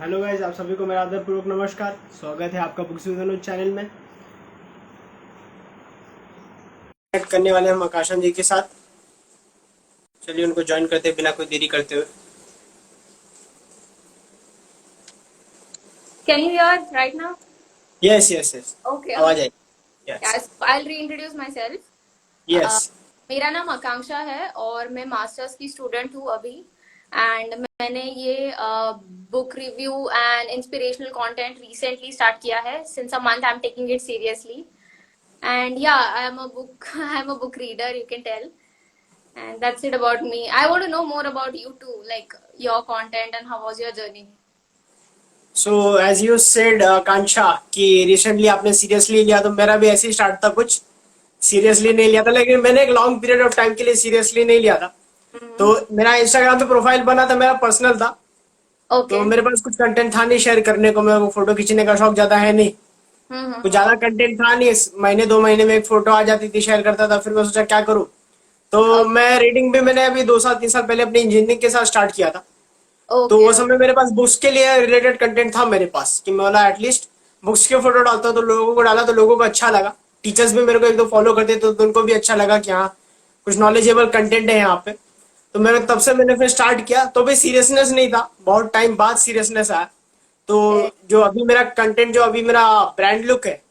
Hello guys, आप सभी को मेरा आदरपूर्वक नमस्कार। स्वागत है आपका बुक्स विद अनुज चैनल में। कनेक्ट करने वाले हम आकाशन जी के साथ। चलिए उनको ज्वाइन करते हैं बिना कोई देरी करते हुए। Can you hear right now? Yes yes yes, Okay, आवाज okay. आई। Yes Yes, I'll reintroduce myself. Yes. Uh, मेरा नाम आकांक्षा है और मैं मास्टर्स की स्टूडेंट हूँ अभी। एंड मैंने ये book review and inspirational content recently start किया है। Since a month I am taking it seriously and yeah I am a book I am a book reader, you can tell. And that's it about me. I want to know more about you too, like your content and how was your journey. So as you said Akanksha कि recently आपने seriously लिया, तो मेरा भी ऐसे ही start था। कुछ seriously नहीं लिया था, लेकिन मैंने एक लॉन्ग पीरियड ऑफ टाइम के लिए सीरियसली नहीं लिया था। तो मेरा इंस्टाग्राम पे प्रोफाइल बना था, मेरा पर्सनल था। तो ओके। मेरे पास कुछ कंटेंट था नहीं शेयर करने को। मेरे को फोटो खींचने का शौक ज्यादा है नहीं। कुछ हम्म। ज्यादा कंटेंट था नहीं। इस महीने 2 महीने में एक फोटो आ जाती थी, शेयर करता था। फिर मैं सोचा क्या करूं। तो मैं रीडिंग भी मैंने अभी 2 साल 3 साल पहले अपनी इंजीनियरिंग के साथ स्टार्ट किया था। तो ओके। वो समय मेरे पास बुक्स के लिए रिलेटेड कंटेंट था मेरे पास, कि मैं बोला एटलीस्ट बुक्स के फोटो डालता हूं, तो लोगों को डाला तो लोगों को अच्छा लगा। टीचर्स भी मेरे को एक दो फॉलो करते तो उनको भी अच्छा लगा कि हाँ, कुछ नॉलेजेबल कंटेंट है यहाँ पे। तो मैंने तब से मैंने फिर स्टार्ट किया। तो भी सीरियसनेस नहीं था, बहुत टाइम बाद सीरियसनेस आया। तो जो अभी मेरा कंटेंट, जो अभी मेरा ब्रांड लुक है,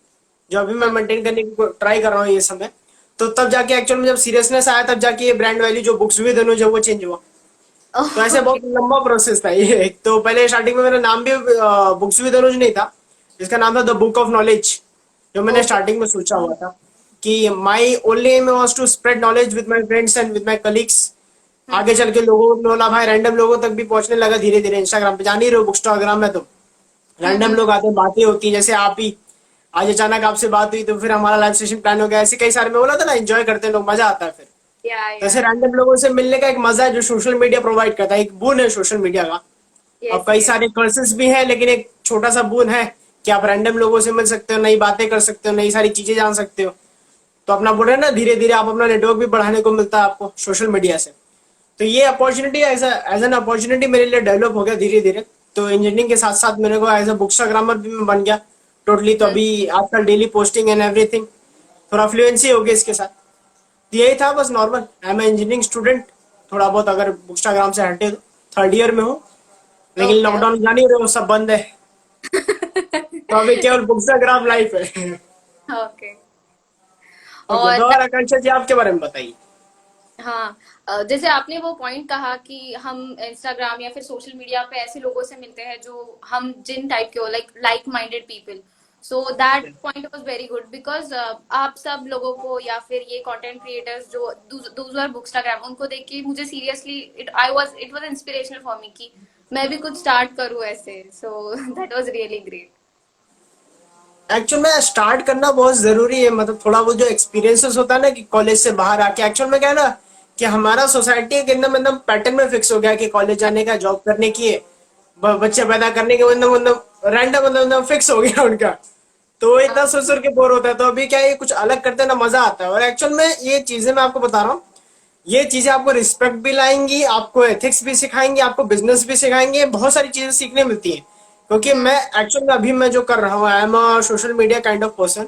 जो अभी मैं मेंटेन करने की ट्राई कर रहा हूँ ये समय, तो तब जाके एक्चुअल में जब सीरियसनेस आया, तब जाके ये ब्रांड वैल्यू जो बुक्स विद अनुज है वो चेंज हुआ। तो ऐसे ओके। बहुत लंबा प्रोसेस था ये। एक तो पहले स्टार्टिंग में मेरा नाम भी बुक्स विद अनुज नहीं था। इसका नाम था द बुक ऑफ नॉलेज, जो मैंने ओके। स्टार्टिंग में सोचा हुआ था कि my only aim was to spread knowledge with my friends and with my colleagues. आगे चल के लोगों को बोला, भाई रैंडम लोगों तक भी पहुंचने लगा धीरे धीरे। इंस्टाग्राम पे जान ही रहे हो, बुकस्टाग्राम में तो रैंडम लोग आते हैं, बातें होती है। जैसे आप ही आज अचानक आपसे बात हुई, तो फिर हमारा लाइव सेशन प्लान हो गया। ऐसे कई सारे, मैं बोला था ना, एंजॉय करते हैं लोग, मजा आता है फिर। या तो या ऐसे रैंडम लोगों से मिलने का एक मजा है जो सोशल मीडिया प्रोवाइड करता है। एक बून है सोशल मीडिया का। अब यस कई यस। सारे कर्सेस भी हैं, लेकिन एक छोटा सा बून है कि आप रैंडम लोगों से मिल सकते हो, नई बातें कर सकते हो, नई सारी चीजें जान सकते हो। तो अपना बोल रहे हैं ना, धीरे धीरे आप अपना नेटवर्क भी बढ़ाने को मिलता है आपको सोशल मीडिया से। तो ये अपॉर्चुनिटी एज एन अपॉर्चुनिटी मेरे लिए डेवलप हो गया धीरे धीरे। तो इंजीनियरिंग के साथ साथ मेरे को एज अ बुकस्टाग्रामर भी मैं बन गया टोटली। तो अभी आजकल डेली पोस्टिंग एंड एवरीथिंग, थोड़ा फ्लुएंसी हो गई इसके साथ। तो यही था बस normal. I am engineering student. थोड़ा बहुत अगर बुकस्टाग्राम से हटे तो थर्ड ईयर में हूँ। लेकिन ओके। लॉकडाउन जान ही रहे हो, सब बंद है। तो अभी केवल बुकस्टाग्राम लाइफ है। ओके। ओके, और तो और आकांक्षा जी आपके बारे में बताइए। हाँ, जैसे आपने वो पॉइंट कहा कि हम इंस्टाग्राम या फिर सोशल मीडिया पे ऐसे लोगों से मिलते हैं जो हम जिन टाइप के हो, like like minded people. So that point was very good because आप सब लोगों को या फिर ये कंटेंट क्रिएटर्स जो दूसर आर बुकस्टाग्राम, उनको देख के मुझे seriously it was inspirational for me कि मैं भी कुछ स्टार्ट करूँ ऐसे। So that was really great. Actual में स्टार्ट करना बहुत जरूरी है। मतलब थोड़ा बहुत जो एक्सपीरियंसेस होता है ना, कि कॉलेज से बाहर आके एक्चुअल में क्या है ना, कि हमारा सोसाइटी के एकदम एकदम पैटर्न में फिक्स हो गया कि कॉलेज जाने का, जॉब करने की है, बच्चे पैदा करने के, एकदम एकदम रैंडम एकदम एकदम फिक्स हो गया उनका। तो वो इतना सोच सोच के बोर होता है। तो अभी क्या है, कुछ अलग करते हैं ना, मजा आता है। और एक्चुअल में ये चीजें मैं आपको बता रहा हूँ, ये चीजें आपको रिस्पेक्ट भी लाएंगी, आपको एथिक्स भी सिखाएंगी, आपको बिजनेस भी सिखाएंगे, बहुत सारी चीजें सीखने मिलती हैं। क्योंकि मैं एक्चुअल में अभी मैं जो कर रहा हूँ, आई am a social media kind of person.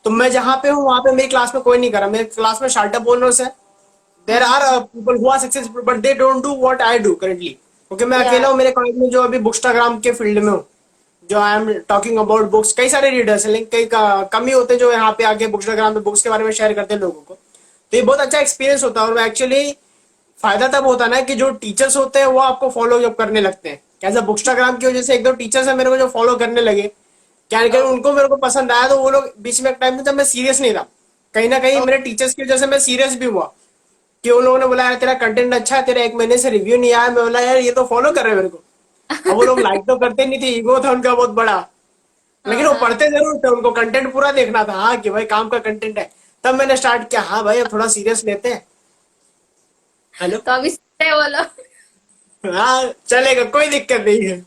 तो मैं जहाँ पे हूँ वहां पे मेरी क्लास में कोई नहीं कर रहा। मेरे क्लास में स्टार्टअप ओनर्स है। There are people who are successful, but they don't do what I do currently. क्योंकि मैं या अकेला हूँ मेरे कॉलेज में जो अभी बुकस्टाग्राम के फील्ड में हूँ, जो I am talking about books. कई सारे रीडर्स हैं, लेकिन कई कम ही होते हैं जो यहाँ पे आके बुकस्टाग्राम पे बुक्स के बारे में शेयर करते हैं लोगों को। तो ये बहुत अच्छा एक्सपीरियंस होता है। और एक्चुअली फायदा तब होता है ना, कि जो टीचर्स होते हैं वो आपको फॉलो जब करने लगते हैं। कैसे बुकस्टाग्राम की वजह से एक दो टीचर्स है मेरे को जो फॉलो करने लगे, क्या क्या उनको मेरे को पसंद आया। तो वो लोग बीच में एक टाइम में जब मैं सीरियस नहीं था, कहीं ना कहीं मेरे टीचर्स की वजह से मैं सीरियस भी हुआ। कि उन लोगों ने बोला, यार तेरा कंटेंट अच्छा है, तेरा 1 महीने से रिव्यू नहीं आया। मैं बोला, यार ये तो फॉलो कर रहे हैं मेरे को। अब वो लोग लाइक तो करते नहीं थे, ईगो था उनका बहुत बड़ा। लेकिन वो पढ़ते जरूर थे, उनको कंटेंट पूरा देखना था, हाँ कि भाई काम का कंटेंट है। तब मैंने स्टार्ट किया, हाँ भाई अब थोड़ा सीरियस लेते हैं। हेलो। तो अभी सुनते हैं वो लोग। हाँ चलेगा, कोई दिक्कत नहीं है।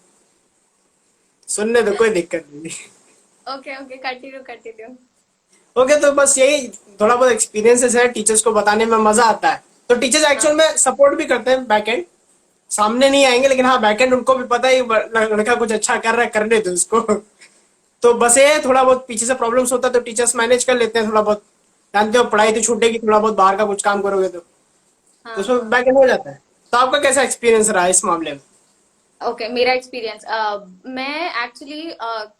सुनने तो कोई दिक्कत नहीं है। Okay okay, continue continue. Okay, तो बस यही थोड़ा बहुत एक्सपीरियंसेस है, टीचर्स को बताने में मजा आता है। तो टीचर्स एक्चुअल में सपोर्ट भी करते हैं बैक एंड। सामने नहीं आएंगे, लेकिन हाँ बैकएंड उनको भी पता है लड़का कुछ अच्छा कर रहा है, करने दो उसको। तो बस ये थोड़ा बहुत पीछे से प्रॉब्लम्स होता है, तो टीचर्स मैनेज कर लेते हैं थोड़ा बहुत। जानते हो पढ़ाई तो छूटेगी, थोड़ा बहुत बाहर का कुछ काम करोगे तो हाँ उसमें हाँ। बैकएंड हो जाता है। तो आपका कैसा एक्सपीरियंस रहा इस मामले में? ओके, मेरा एक्सपीरियंस, मैं एक्चुअली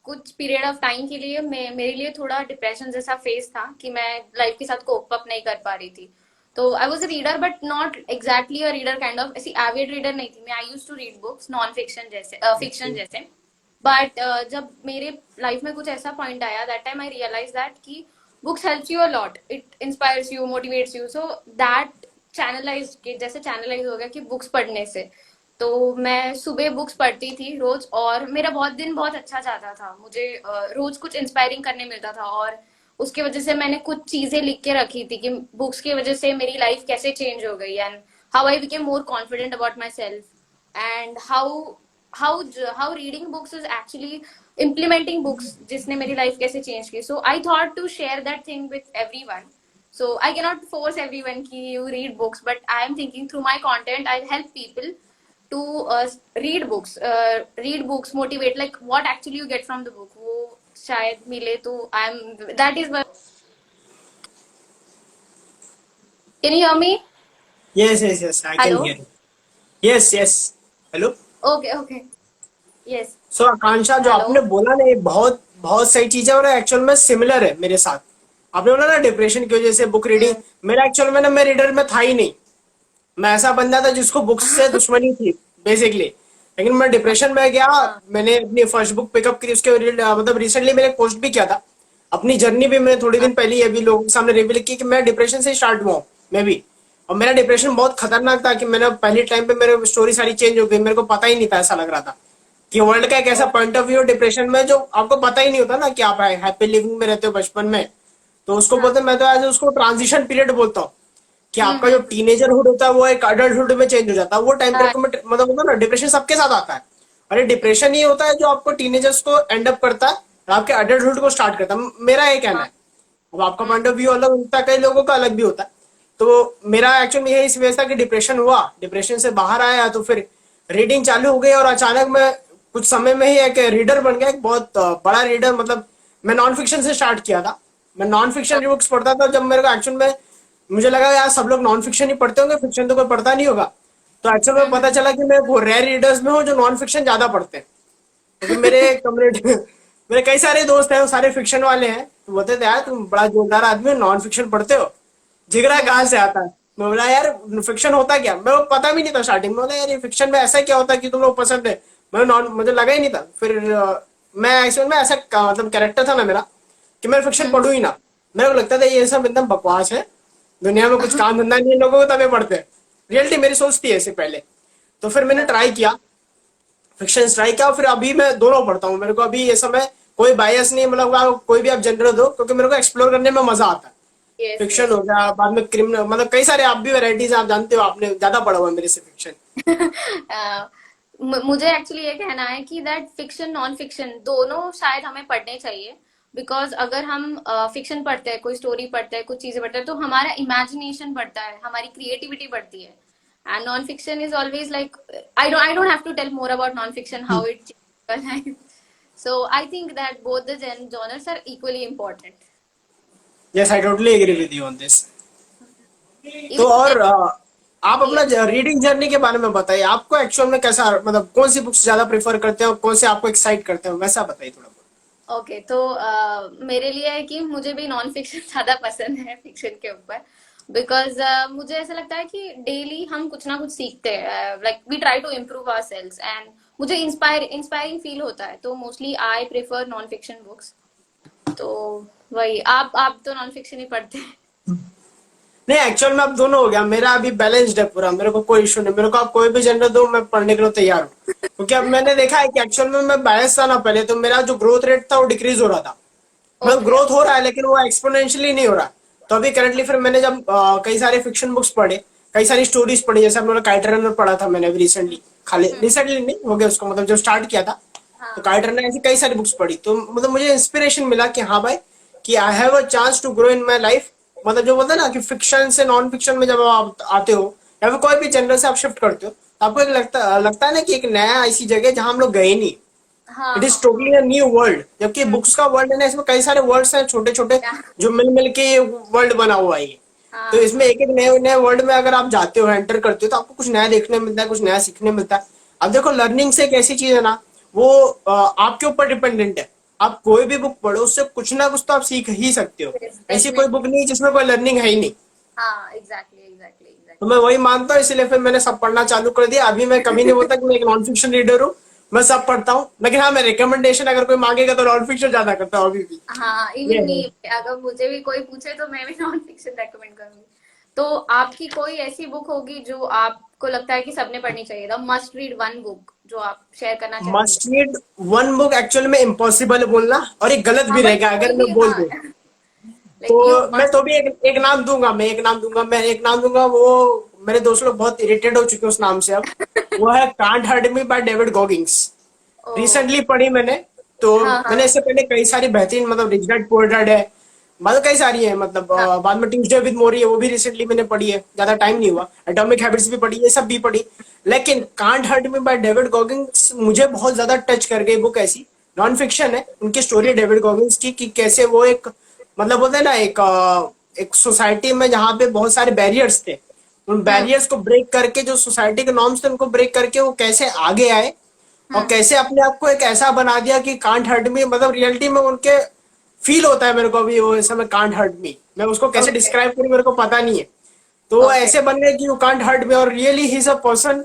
कुछ पीरियड ऑफ टाइम के लिए मेरे लिए थोड़ा डिप्रेशन जैसा फेज था कि मैं लाइफ के साथ कोप अप नहीं कर पा रही थी। तो I was a reader but not exactly a reader, kind of ऐसी एविड रीडर नहीं थी मैं। I use to read books non fiction जैसे, फिक्शन जैसे। बट जब मेरे लाइफ में कुछ ऐसा पॉइंट आया, that time I realize that कि books helps you a lot, it inspires you, motivates you. So that channelize, जैसे चैनलाइज हो गया कि बुक्स पढ़ने से। तो मैं सुबह बुक्स पढ़ती थी रोज, और मेरा बहुत दिन बहुत अच्छा जाता था। मुझे रोज कुछ इंस्पायरिंग करने मिलता था, और उसकी वजह से मैंने कुछ चीजें लिख के रखी थी कि बुक्स की वजह से मेरी लाइफ कैसे चेंज हो गई, and how I became more confident about myself, and how reading books is actually implementing books, जिसने मेरी लाइफ कैसे चेंज की। So I thought to share that thing with every one. So I cannot force everyone ki you read books, but I am thinking through my content I'll help people to read books, motivate, like what actually you get from the book, वो शायद मिले तो I am, that is why. Can you hear me? Yes yes yes, I can Hello? Here. Yes yes. Hello. Okay, okay. Yes. सो आकांक्षा, जो आपने Hello? बोला ना, ये बहुत बहुत सही चीज है और एक्चुअल में सिमिलर है मेरे साथ। आपने बोला ना डिप्रेशन की वजह से बुक रीडिंग, Mm. मेरा एक्चुअल में ना, मैं रीडर में था ही नहीं। मैं ऐसा बंदा था जिसको बुक्स से दुश्मनी थी बेसिकली। लेकिन मैं डिप्रेशन में गया। हाँ मैंने अपनी फर्स्ट बुक पिकअप की, उसके मतलब रिसेंटली मैंने पोस्ट भी किया था अपनी जर्नी भी। मैंने थोड़ी हाँ दिन पहले ही अभी लोगों के सामने रिवील की कि मैं डिप्रेशन से स्टार्ट हुआ हूँ मैं भी। और मेरा डिप्रेशन बहुत खतरनाक था कि मैंने पहले टाइम पे मेरे स्टोरी सारी चेंज हो गई, मेरे को पता ही नहीं था। ऐसा लग रहा था कि वर्ल्ड का एक ऐसा पॉइंट ऑफ व्यू डिप्रेशन में जो आपको पता ही नहीं होता ना, कि आप हैप्पी लिविंग में रहते हो बचपन में। तो उसको हाँ। बोलते हैं, मैं तो एज उसको ट्रांजिशन पीरियड बोलता हूँ, कि आपका जो हम्म। टीनेजरहुड होता है वो एक अडल्टहुड में चेंज हो जाता है। वो टाइम पीरियड हाँ को मतलब होता है ना, डिप्रेशन सबके साथ आता है। और ये डिप्रेशन ये होता है जो आपको टीनेजर्स को एंड अप करता है और आपके अडल्टहुड को स्टार्ट करता है, मेरा ये कहना हाँ। है। अब आपका पॉइंट ऑफ व्यू अलग होता है, कई लोगों का अलग भी होता है। तो मेरा एक्चुअली यही इस वजह था कि डिप्रेशन हुआ, डिप्रेशन से बाहर आया तो फिर रीडिंग चालू हो गई, और अचानक मैं कुछ समय में ही एक रीडर बन गया, एक बहुत बड़ा रीडर। मतलब मैं नॉन फिक्शन से स्टार्ट किया था। मैं नॉन हाँ। फिक्शन बुक्स पढ़ता था जब मेरे को एक्चुअल में मुझे लगा यार सब लोग नॉन फिक्शन ही पढ़ते होंगे, फिक्शन तो कोई पढ़ता नहीं होगा। तो एक्चुअल में पता हम्म। चला कि मैं वो रेयर रीडर्स में हूँ जो नॉन फिक्शन ज्यादा पढ़ते हैं। क्योंकि मेरे कम्युनिटी मेरे कई सारे दोस्त हैं, वो सारे फिक्शन वाले हैं। तो बोलते थे यार तुम बड़ा जोरदार आदमी हो, नॉन फिक्शन पढ़ते हो, जिगरा कहाँ से आता है? मैं बोला यार फिक्शन होता क्या, मेरे को पता भी नहीं था स्टार्टिंग में। बोला यार ये फिक्शन में ऐसा क्या होता है कि तुम लोग पसंद है? मैं नॉन, मुझे लगा ही नहीं था। फिर मैं एक्चुअल में ऐसा मतलब कैरेक्टर था ना मेरा, कि मैं फिक्शन हम्म। पढ़ू ही ना। मेरे को लगता था ये सब एकदम बकवास है, दुनिया में कुछ काम धंधा नहीं है लोगों को तभी पढ़ते हैं। रियलिटी मेरी सोच थी ऐसे पहले। तो फिर मैंने ट्राई किया, फिक्शन ट्राई किया, फिर अभी मैं दोनों पढ़ता हूँ। मेरे को अभी ये समय कोई बायस नहीं, मतलब कोई भी आप जनरल दो, क्योंकि मेरे को एक्सप्लोर करने में मजा आता है। Yes fiction yes. हो गया, बाद में क्रिमिनल, मतलब कई सारे आप भी वैरायटीज आप जानते हो, आपने ज्यादा पढ़ा हुआ है मेरे से फिक्शन। मुझे एक्चुअली ये कहना है कि दैट फिक्शन नॉन फिक्शन दोनों शायद हमें पढ़ने चाहिए। बिकॉज अगर हम फिक्शन पढ़ते हैं, कोई स्टोरी पढ़ते हैं, कुछ चीजें पढ़ते हैं, तो हमारा इमेजिनेशन बढ़ता है, हमारी क्रिएटिविटी बढ़ती है। And non fiction is always like, I don't have to tell more about non fiction how it change life. So I think that both the genres are equally important. Yes, I totally agree with you on this. तो even, और आप अपना yes. Reading journey के बारे में बताइए। आपको actual में कैसा, मतलब कौन सी बुक्स ज्यादा प्रेफर करते हैं और कौन से आपको एक्साइट करते हैं, वैसा बताइए थोड़ा बहुत। ओके, तो मेरे लिए है कि मुझे भी नॉन फिक्शन ज्यादा पसंद है फिक्शन के ऊपर। बिकॉज मुझे ऐसा लगता है कि डेली हम कुछ ना कुछ सीखते हैं, like we try to improve our sales, and मुझे इंस्पायरिंग फील होता है, तो mostly I prefer non fiction books. तो वही, आप तो नॉन फिक्शन ही पढ़ते हैं? नहीं, एक्चुअल में अब दोनों हो गया, मेरा अभी बैलेंस्ड है पूरा। मेरे को कोई इशू नहीं, मेरे को आप कोई भी जनरल दो मैं पढ़ने के लिए तैयार हूँ। क्योंकि अब मैंने देखा है कि एक्चुअल में मैं बायस था ना पहले, तो मेरा जो ग्रोथ रेट था वो डिक्रीज हो रहा था। मतलब ओके। ग्रोथ हो रहा है लेकिन वो एक्सपोनेंशियली नहीं हो रहा। तो अभी करंटली फिर मैंने जब कई सारे फिक्शन बुक्स पढ़े, कई सारी स्टोरीज पढ़ी, जैसे अपने काइट रनर पढ़ा था मैंने अभी रिसेंटली, खाली रिसेंटली नहीं हो गया उसको, मतलब जब स्टार्ट किया था। तो हाँ। काइट रनर ऐसी कई सारी बुक्स पढ़ी, तो मतलब मुझे इंस्पिरेशन मिला कि हाँ भाई, कि I have a chance to grow in my life. मतलब जो बोलते हैं ना कि फिक्शन से नॉन फिक्शन में जब आप आते हो, या फिर कोई भी जनरल से आप शिफ्ट करते हो, तो आपको एक लगता है ना कि एक नया ऐसी जगह है जहां हम लोग गए नहीं। हाँ इट हाँ is totally a new world. जबकि हम्म, बुक्स का वर्ल्ड है ना, इसमें कई सारे वर्ल्ड्स हैं छोटे छोटे, yeah, जो मिल मिल के ये वर्ल्ड बना हुआ है ये। तो हाँ इसमें एक एक नए नए वर्ल्ड में अगर आप जाते हो, एंटर करते हो, तो आपको कुछ नया देखने मिलता है, कुछ नया सीखने मिलता है। अब देखो, लर्निंग से एक ऐसी चीज है ना, वो आपके ऊपर डिपेंडेंट है। आप कोई भी बुक पढ़ो, उससे कुछ ना कुछ तो आप सीख ही सकते हो। ऐसी कोई बुक डेफिनेटली। नहीं जिसमें कोई लर्निंग है ही नहीं। हाँ एग्जैक्टली एग्जैक्टली तो मैं एग्जैक्टली। वही मानता हूँ, इसलिए फिर मैंने सब पढ़ना चालू कर दिया। अभी मैं कभी नहीं बोलता कि मैं एक नॉन फिक्शन रीडर हूँ, मैं सब पढ़ता हूँ। लेकिन हाँ, मैं रिकमेंडेशन अगर कोई मांगेगा तो नॉन फिक्शन ज्यादा करता हूँ अभी भी। हाँ ये इवन मी, है। अगर मुझे भी कोई पूछे तो मैं भी नॉन फिक्शन रेकमेंड करूंगी। तो आपकी कोई ऐसी बुक होगी जो आपको लगता है कि सबने पढ़नी चाहिए, the must read one book जो आप शेयर करना चाहेंगे? Must read one book actual में इम्पॉसिबल है बोलना, और ये गलत हाँ भी बट रहेगा कोई अगर मैं भी, बोल हाँ दूं। तो लाइक यू मैं मस्ट। तो भी एक नाम दूंगा, मैं एक नाम दूंगा। वो मेरे दोस्त लोग बहुत इरिटेट हो चुके हैं उस नाम से अब। वो है can't hurt me by David Goggins. ओ रिसेंटली पढ़ी मैंने। तो हाँ मैंने हाँ इससे पहले कई सारी बेहतरीन, मतलब रिच डैड पुअर डैड है, मतलब कई सारी है, मतलब हाँ बाद में ट्यूसडे विद मोरी है, वो भी रिसेंटली मैंने पढ़ी है, ज्यादा टाइम नहीं हुआ। एटॉमिक हैबिट्स भी पढ़ी, ये सब भी पढ़ी। लेकिन can't hurt me by David Goggins मुझे बहुत ज्यादा टच कर गई बुक। ऐसी नॉन फिक्शन है, उनकी स्टोरी है डेविड गॉगिंग्स की, कि कैसे वो एक, मतलब बोलते हैं ना, एक सोसाइटी में जहाँ पे बहुत सारे बैरियर्स थे, उन हम्म बैरियर्स को ब्रेक करके, जो सोसाइटी के नॉर्म्स थे उनको ब्रेक करके वो कैसे आगे आए, और हम्म कैसे अपने आप को एक ऐसा बना दिया कि कांट हर्ट मी, मतलब रियलिटी में उनके फील होता है मेरे को अभी वो समय कांट हर्ट मी, मैं उसको कैसे ओके डिस्क्राइब करूं मेरे को पता नहीं है। तो वो ओके ऐसे बन गए कि यू कांट हर्ट मी, और really he is a person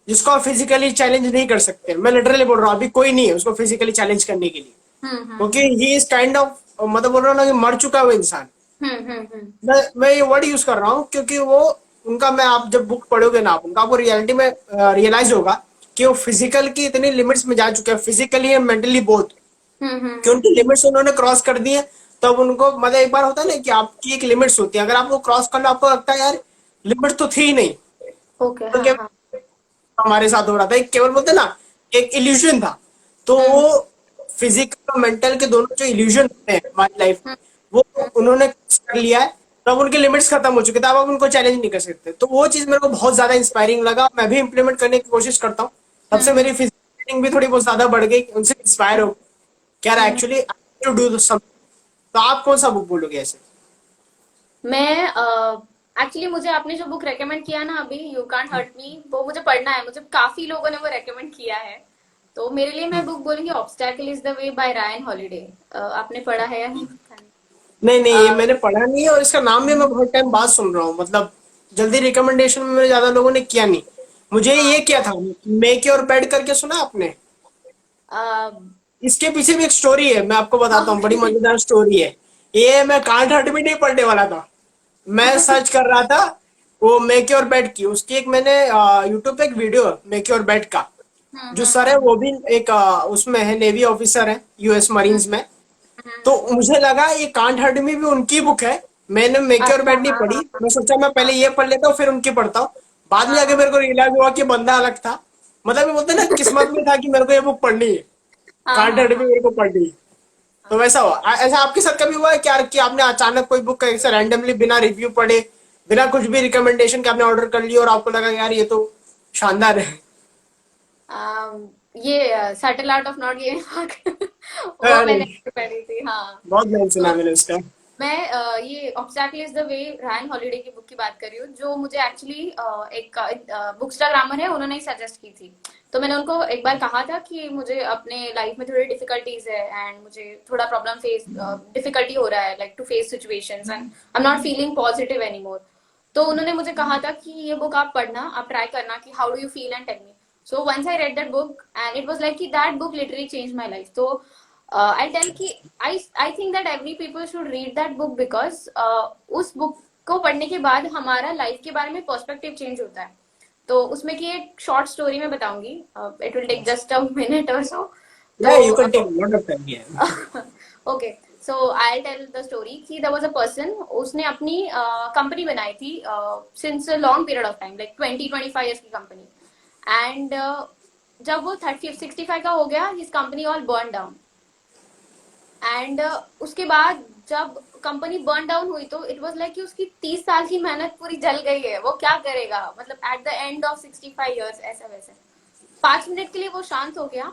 जिसको आप फिजिकली चैलेंज नहीं कर सकते। मैं लिटरली बोल रहा हूँ, अभी कोई नहीं है उसको फिजिकली चैलेंज करने के लिए, क्योंकि हम्म। ही इज काइंड ऑफ, मतलब बोल रहा हूँ ना कि मर चुका है वो इंसान। हम्म। मैं ये वर्ड यूज कर रहा हूँ क्योंकि वो, उनका, मैं, आप जब बुक पढ़ोगे ना आप उनका, आपको रियलिटी में रियलाइज होगा कि वो फिजिकल की इतनी लिमिट्स में जा चुके हैं, फिजिकली एंड मेंटली बोथ, कि हम्म। उनकी लिमिट्स उन्होंने क्रॉस कर दी है। तब उनको, मतलब एक बार होता है ना कि आपकी एक लिमिट्स होती है, अगर आप वो क्रॉस कर लो, आपको लगता है यार लिमिट तो थी ही नहीं। ओके तो हाँ क्या हाँ हमारे साथ हो रहा था, एक केवल बोलते हैं ना, एक इल्यूजन था। तो हम्म वो फिजिकल और मेंटल के दोनों जो इल्यूजन होते हैं हमारी लाइफ में, हम्म वो हम्म उन्होंने कर लिया है। तब उनके लिमिट्स खत्म हो चुके थे, अब आप उनको चैलेंज नहीं कर सकते। तो वो चीज मेरे को बहुत ज्यादा इंस्पायरिंग लगा, मैं भी इंप्लीमेंट करने की कोशिश करता हूँ। तब से हम्म मेरी फिजिकल भी थोड़ी बहुत ज्यादा बढ़ गई, उनसे इंस्पायर हो क्या hmm. Actually to do something. तो आप कौन सा बुक बोलोगे ऐसे? मैं एक्चुअली मुझे आपने जो बुक रेकमेंड किया ना अभी, यू कांट हर्ट मी, वो मुझे पढ़ना है। मुझे काफी लोगों ने वो रेकमेंड किया है। तो मेरे लिए मैं बुक बोलूंगी obstacle is the way by Ryan holiday. आपने पढ़ा है या नहीं पता नहीं। नहीं नहीं, ये अ, मैंने पढ़ा नहीं है, और इसका नाम भी मैं बहुत टाइम बाद सुन रहा हूँ, मतलब जल्दी रिकमेंडेशन में मेरे ज्यादा लोगों ने किया नहीं। मुझे हाँ ये क्या तो था, मेक योर बेड करके सुना आपने? इसके पीछे भी एक स्टोरी है, मैं आपको बताता हूँ, बड़ी ओके मजेदार स्टोरी है। ये मैं कांट हर्ट भी नहीं पढ़ने वाला था, मैं सर्च कर रहा था वो मेक योर बेड की। उसकी एक मैंने यूट्यूब पे एक वीडियो है मेक योर बेड का। जो सर है हम्म। वो भी एक उसमें है, नेवी ऑफिसर है, यूएस हम्म, मरीन्स में। तो हम्म। मुझे लगा ये कांट हर्ट मी भी उनकी बुक है। मैंने मेक योर अच्छा बेड नहीं हाँ पढ़ी, हाँ हाँ मैं सोचा मैं पहले ये पढ़ लेता हूँ फिर उनकी पढ़ता हूँ। बाद में हाँ जाके हाँ मेरे को रियलाइज हुआ कि बंदा अलग था। मतलब ये बोलते हैं ना, किस्मत में था कि मेरे को ये बुक पढ़नी है, हाँ कांट हाँ हर्ट मी हाँ मेरे को पढ़नी है। तो हाँ। वैसा हुआ, ऐसा आपके साथ कभी हुआ है क्या कि आपने अचानक कोई बुक ऐसे रैंडमली बिना रिव्यू पढ़े, बिना कुछ भी रिकमेंडेशन के आपने ऑर्डर कर लिया और आपको लगा यार ये तो शानदार है? ये subtle art of not giving वो अरे, मैंने पढ़ी थी हाँ। बहुत नाम तो सुना मैंने उसका। मैं ये obstacle is the way Ryan holiday की बुक की बात कर रही हूँ, जो मुझे एक्चुअली एक बुकस्टाग्रामर है, उन्होंने ही सजेस्ट की थी। तो मैंने उनको एक बार कहा था कि मुझे अपने लाइफ में थोड़ी डिफिकल्टीज है एंड मुझे थोड़ा प्रॉब्लम फेस डिफिकल्टी हो रहा है like to face situations and I am not feeling positive any more. तो उन्होंने मुझे कहा था कि ये बुक आप पढ़ना, आप ट्राई करना कि how do you feel and tell me. So once I read that book and it was like कि that book literally change my life. तो आई टेल कि I think that every people should read that book because उस book को पढ़ने के बाद हमारा life के बारे में पर्सपेक्टिव चेंज होता है। तो उसमें की एक शॉर्ट स्टोरी मैं बताऊंगी, it will take just a minute और सो। या तो you can take lot of time. Okay, so I tell the story कि देयर वाज अ पर्सन, उसने अपनी कंपनी बनाई थी since long period of time like 20-25 years की company. And जब वो 30-65 का हो गया, his company all burn down. And उसके बाद जब कंपनी बर्न डाउन हुई तो इट वाज लाइक कि उसकी 30 साल की मेहनत पूरी जल गई है, वो क्या करेगा, मतलब eight the end of 65 years, ऐसा वैसे 5 मिनट के लिए वो शांत हो गया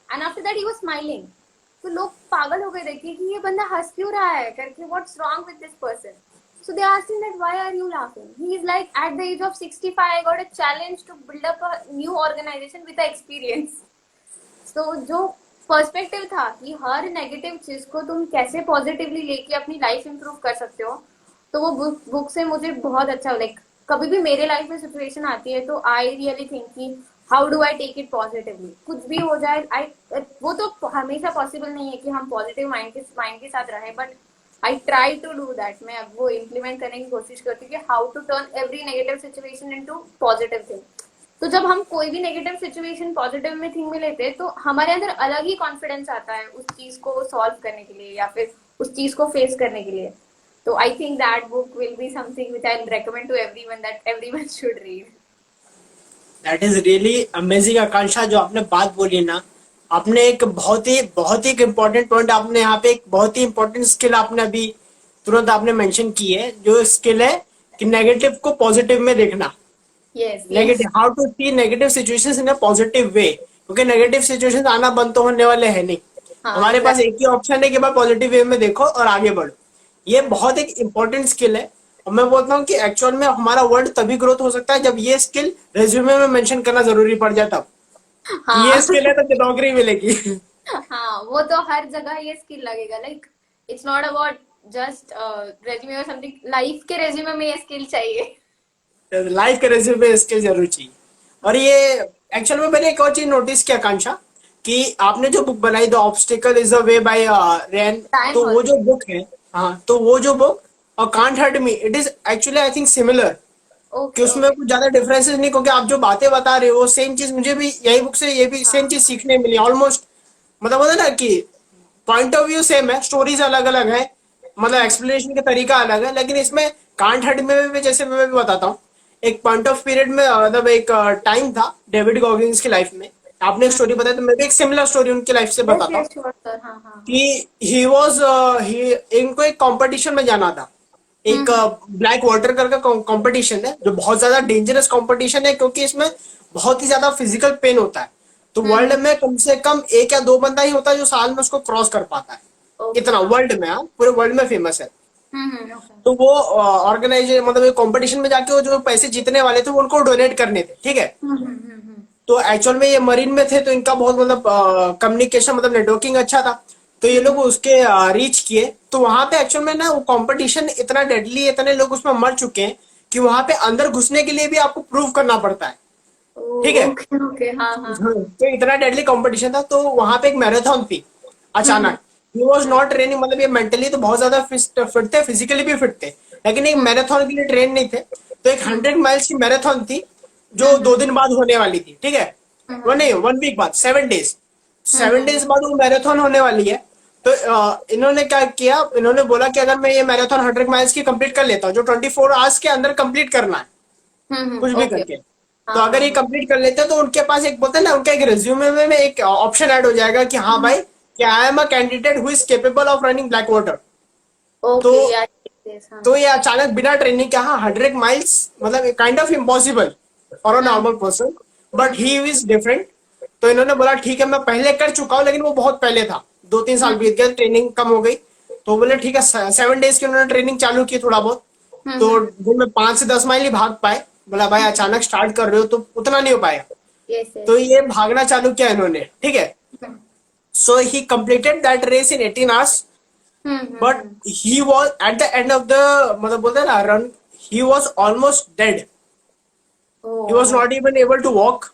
and after that he was smiling. तो लोग पागल हो गए देखिए कि ये बंदा हंस क्यों रहा है करके, what's wrong with this person. So they asked him that why are you laughing? He is like, at the age of 65, I got a challenge to build up a new organization with the experience. तो जो perspective था कि हर negative चीज को तुम कैसे positively लेके अपनी लाइफ इंप्रूव कर सकते हो, तो वो बुक से मुझे बहुत अच्छा, लाइक कभी भी मेरे लाइफ में सिचुएशन आती है तो आई रियली थिंक कि how do I take it positively, कुछ भी हो जाए। आई वो तो हमेशा पॉसिबल नहीं है कि हम पॉजिटिव माइंड के साथ रहें, but I try to do that. मैं अब वो इम्प्लीमेंट करने की कोशिश करती हूँ कि how to turn every negative situation into positive thing. तो जब हम कोई भी नेगेटिव सिचुएशन पॉजिटिव में थिंग में लेते हैं तो हमारे अंदर अलग ही कॉन्फिडेंस आता है उस चीज को सॉल्व करने के लिए या फिर उस चीज को फेस करने के लिए। तो I think that book will be something which I recommend to everyone, that everyone should read. That is really amazing Akanksha, जो आपने बात बोली ना, आपने एक बहुत ही एक इम्पोर्टेंट पॉइंट, आपने यहाँ पे एक बहुत ही इम्पोर्टेंट स्किल आपने अभी तुरंत आपने मेंशन की है, जो स्किल है कि नेगेटिव को पॉजिटिव में देखना। Yes yes. Negative, how to see negative situations in a positive way, क्योंकि नेगेटिव सिचुएशंस आना बंद तो होने वाले हैं नहीं। हाँ हमारे पास एग्जैक्टली। एक ही ऑप्शन है कि भाई पॉजिटिव वे में देखो और आगे बढ़ो। ये बहुत एक इंपॉर्टेंट स्किल है, और मैं बोलता हूँ कि एक्चुअल में हमारा वर्ल्ड तभी ग्रोथ हो सकता है जब ये स्किल रेज्यूमे में मेंशन करना जरूरी पड़ जाए, तब कि ये हाँ स्किल है तो नौकरी मिलेगी। हाँ वो तो हर जगह ये स्किल लगेगा, like it's not about just resume और समथिंग, लाइफ के रेज्यूमे में ये स्किल चाहिए। लाइफ के रेज्यूमे में स्किल जरूर चाहिए। और ये एक्चुअल में मैंने एक और चीज नोटिस किया आकांक्षा, कि आपने जो बुक बनाई the obstacle is a way by Ryan, time तो वो हॉलिडे। जो बुक है, हाँ, तो वो जो बुक और can't hurt me, it is actually I think similar, कि ओके उसमें ओके। कुछ ज्यादा डिफरेंसेस नहीं, क्योंकि आप जो बातें बता रहे हो सेम चीज मुझे भी यही बुक से ये भी सेम चीज हाँ सीखने मिली ऑलमोस्ट। मतलब होता है ना कि पॉइंट ऑफ व्यू सेम है, स्टोरीज अलग अलग है, मतलब एक्सप्लेनेशन का तरीका अलग है, लेकिन इसमें कांट हर्ट में भी जैसे मैं भी बताता हूँ, एक पॉइंट ऑफ पीरियड में मतलब एक टाइम था डेविड गॉगिंस की लाइफ में। आपने एक स्टोरी बताई तो मैं भी एक सिमिलर स्टोरी उनकी लाइफ से यस बताता हूँ, यस श्योर सर, हाँ हाँ हाँ। कि ही वॉज ही इनको एक कंपटीशन में जाना था, एक हम्म। ब्लैक वाटर का कंपटीशन है, जो बहुत ज्यादा डेंजरस कंपटीशन है, क्योंकि इसमें बहुत ही ज्यादा फिजिकल पेन होता है। तो वर्ल्ड हम्म। में कम से कम एक या दो बंदा ही होता है जो साल में उसको क्रॉस कर पाता है। ओके इतना हाँ। वर्ल्ड में, हाँ, पूरे वर्ल्ड में फेमस है। ओके। तो वो ऑर्गेनाइज मतलब कंपटीशन में जाके वो जो पैसे जीतने वाले थे वो उनको डोनेट करने थे, ठीक है। हम्म। तो एक्चुअल में ये मरीन में थे, तो इनका बहुत मतलब कम्युनिकेशन मतलब नेटवर्किंग अच्छा था। तो ये लोग उसके रीच किए, तो वहां पे एक्चुअल में ना वो कंपटीशन इतना डेडली, इतने लोग उसमें मर चुके हैं कि वहां पे अंदर घुसने के लिए भी आपको प्रूव करना पड़ता है, ठीक है। ओके ओके हाँ हाँ हाँ। तो इतना डेडली कंपटीशन था, तो वहां पे एक मैराथन थी हम्म अचानक। He was hmm not training, मतलब ये मेंटली तो बहुत ज्यादा फिट थे, फिजिकली भी फिट थे, लेकिन एक हम्म मैराथन के लिए ट्रेन नहीं थे। तो एक हम्म 100 माइल्स की मैराथन थी, जो हम्म 2 दिन बाद होने वाली थी, ठीक है। वो नहीं, 1 वीक बाद, 7 डेज, हम्म 7 डेज बाद वो मैराथन होने वाली है। तो इन्होंने क्या किया, इन्होंने बोला कि अगर मैं ये मैराथन 100 माइल्स की कंप्लीट कर लेता हूँ, जो 24 आवर्स के अंदर कंप्लीट करना है, कुछ भी ओके। करके, तो हाँ अगर हाँ ये हाँ। कंप्लीट कर लेते हैं तो उनके पास एक बोलते हैं ना, उनका एक रिज्यूमे में एक ऑप्शन ऐड हो जाएगा कि हाँ भाई, कि I am a candidate who is capable of running black water. तो ओके यार यस हाँ। तो ये अचानक बिना ट्रेनिंग के, हाँ, 100 माइल्स मतलब kind of impossible for a hmm normal person, but he is different. तो इन्होंने बोला ठीक है, मैं पहले कर चुका हूँ, लेकिन वो बहुत पहले था, 2-3 साल हम्म बीत गए, ट्रेनिंग कम हो गई। तो बोले ठीक है, 7 डेज की उन्होंने ट्रेनिंग चालू की थोड़ा बहुत। तो हम्म। दिन में 5 से 10 माइल ही भाग पाए। बोला भाई अचानक स्टार्ट कर रहे हो तो उतना नहीं हो पाएगा। यस तो यस। ये भागना चालू किया इन्होंने, ठीक है। So he completed that race in 18 hours, but hmm. He was at the end of the, मतलब बोलते हैं ना run, he was almost dead. Oh he was not even able to walk,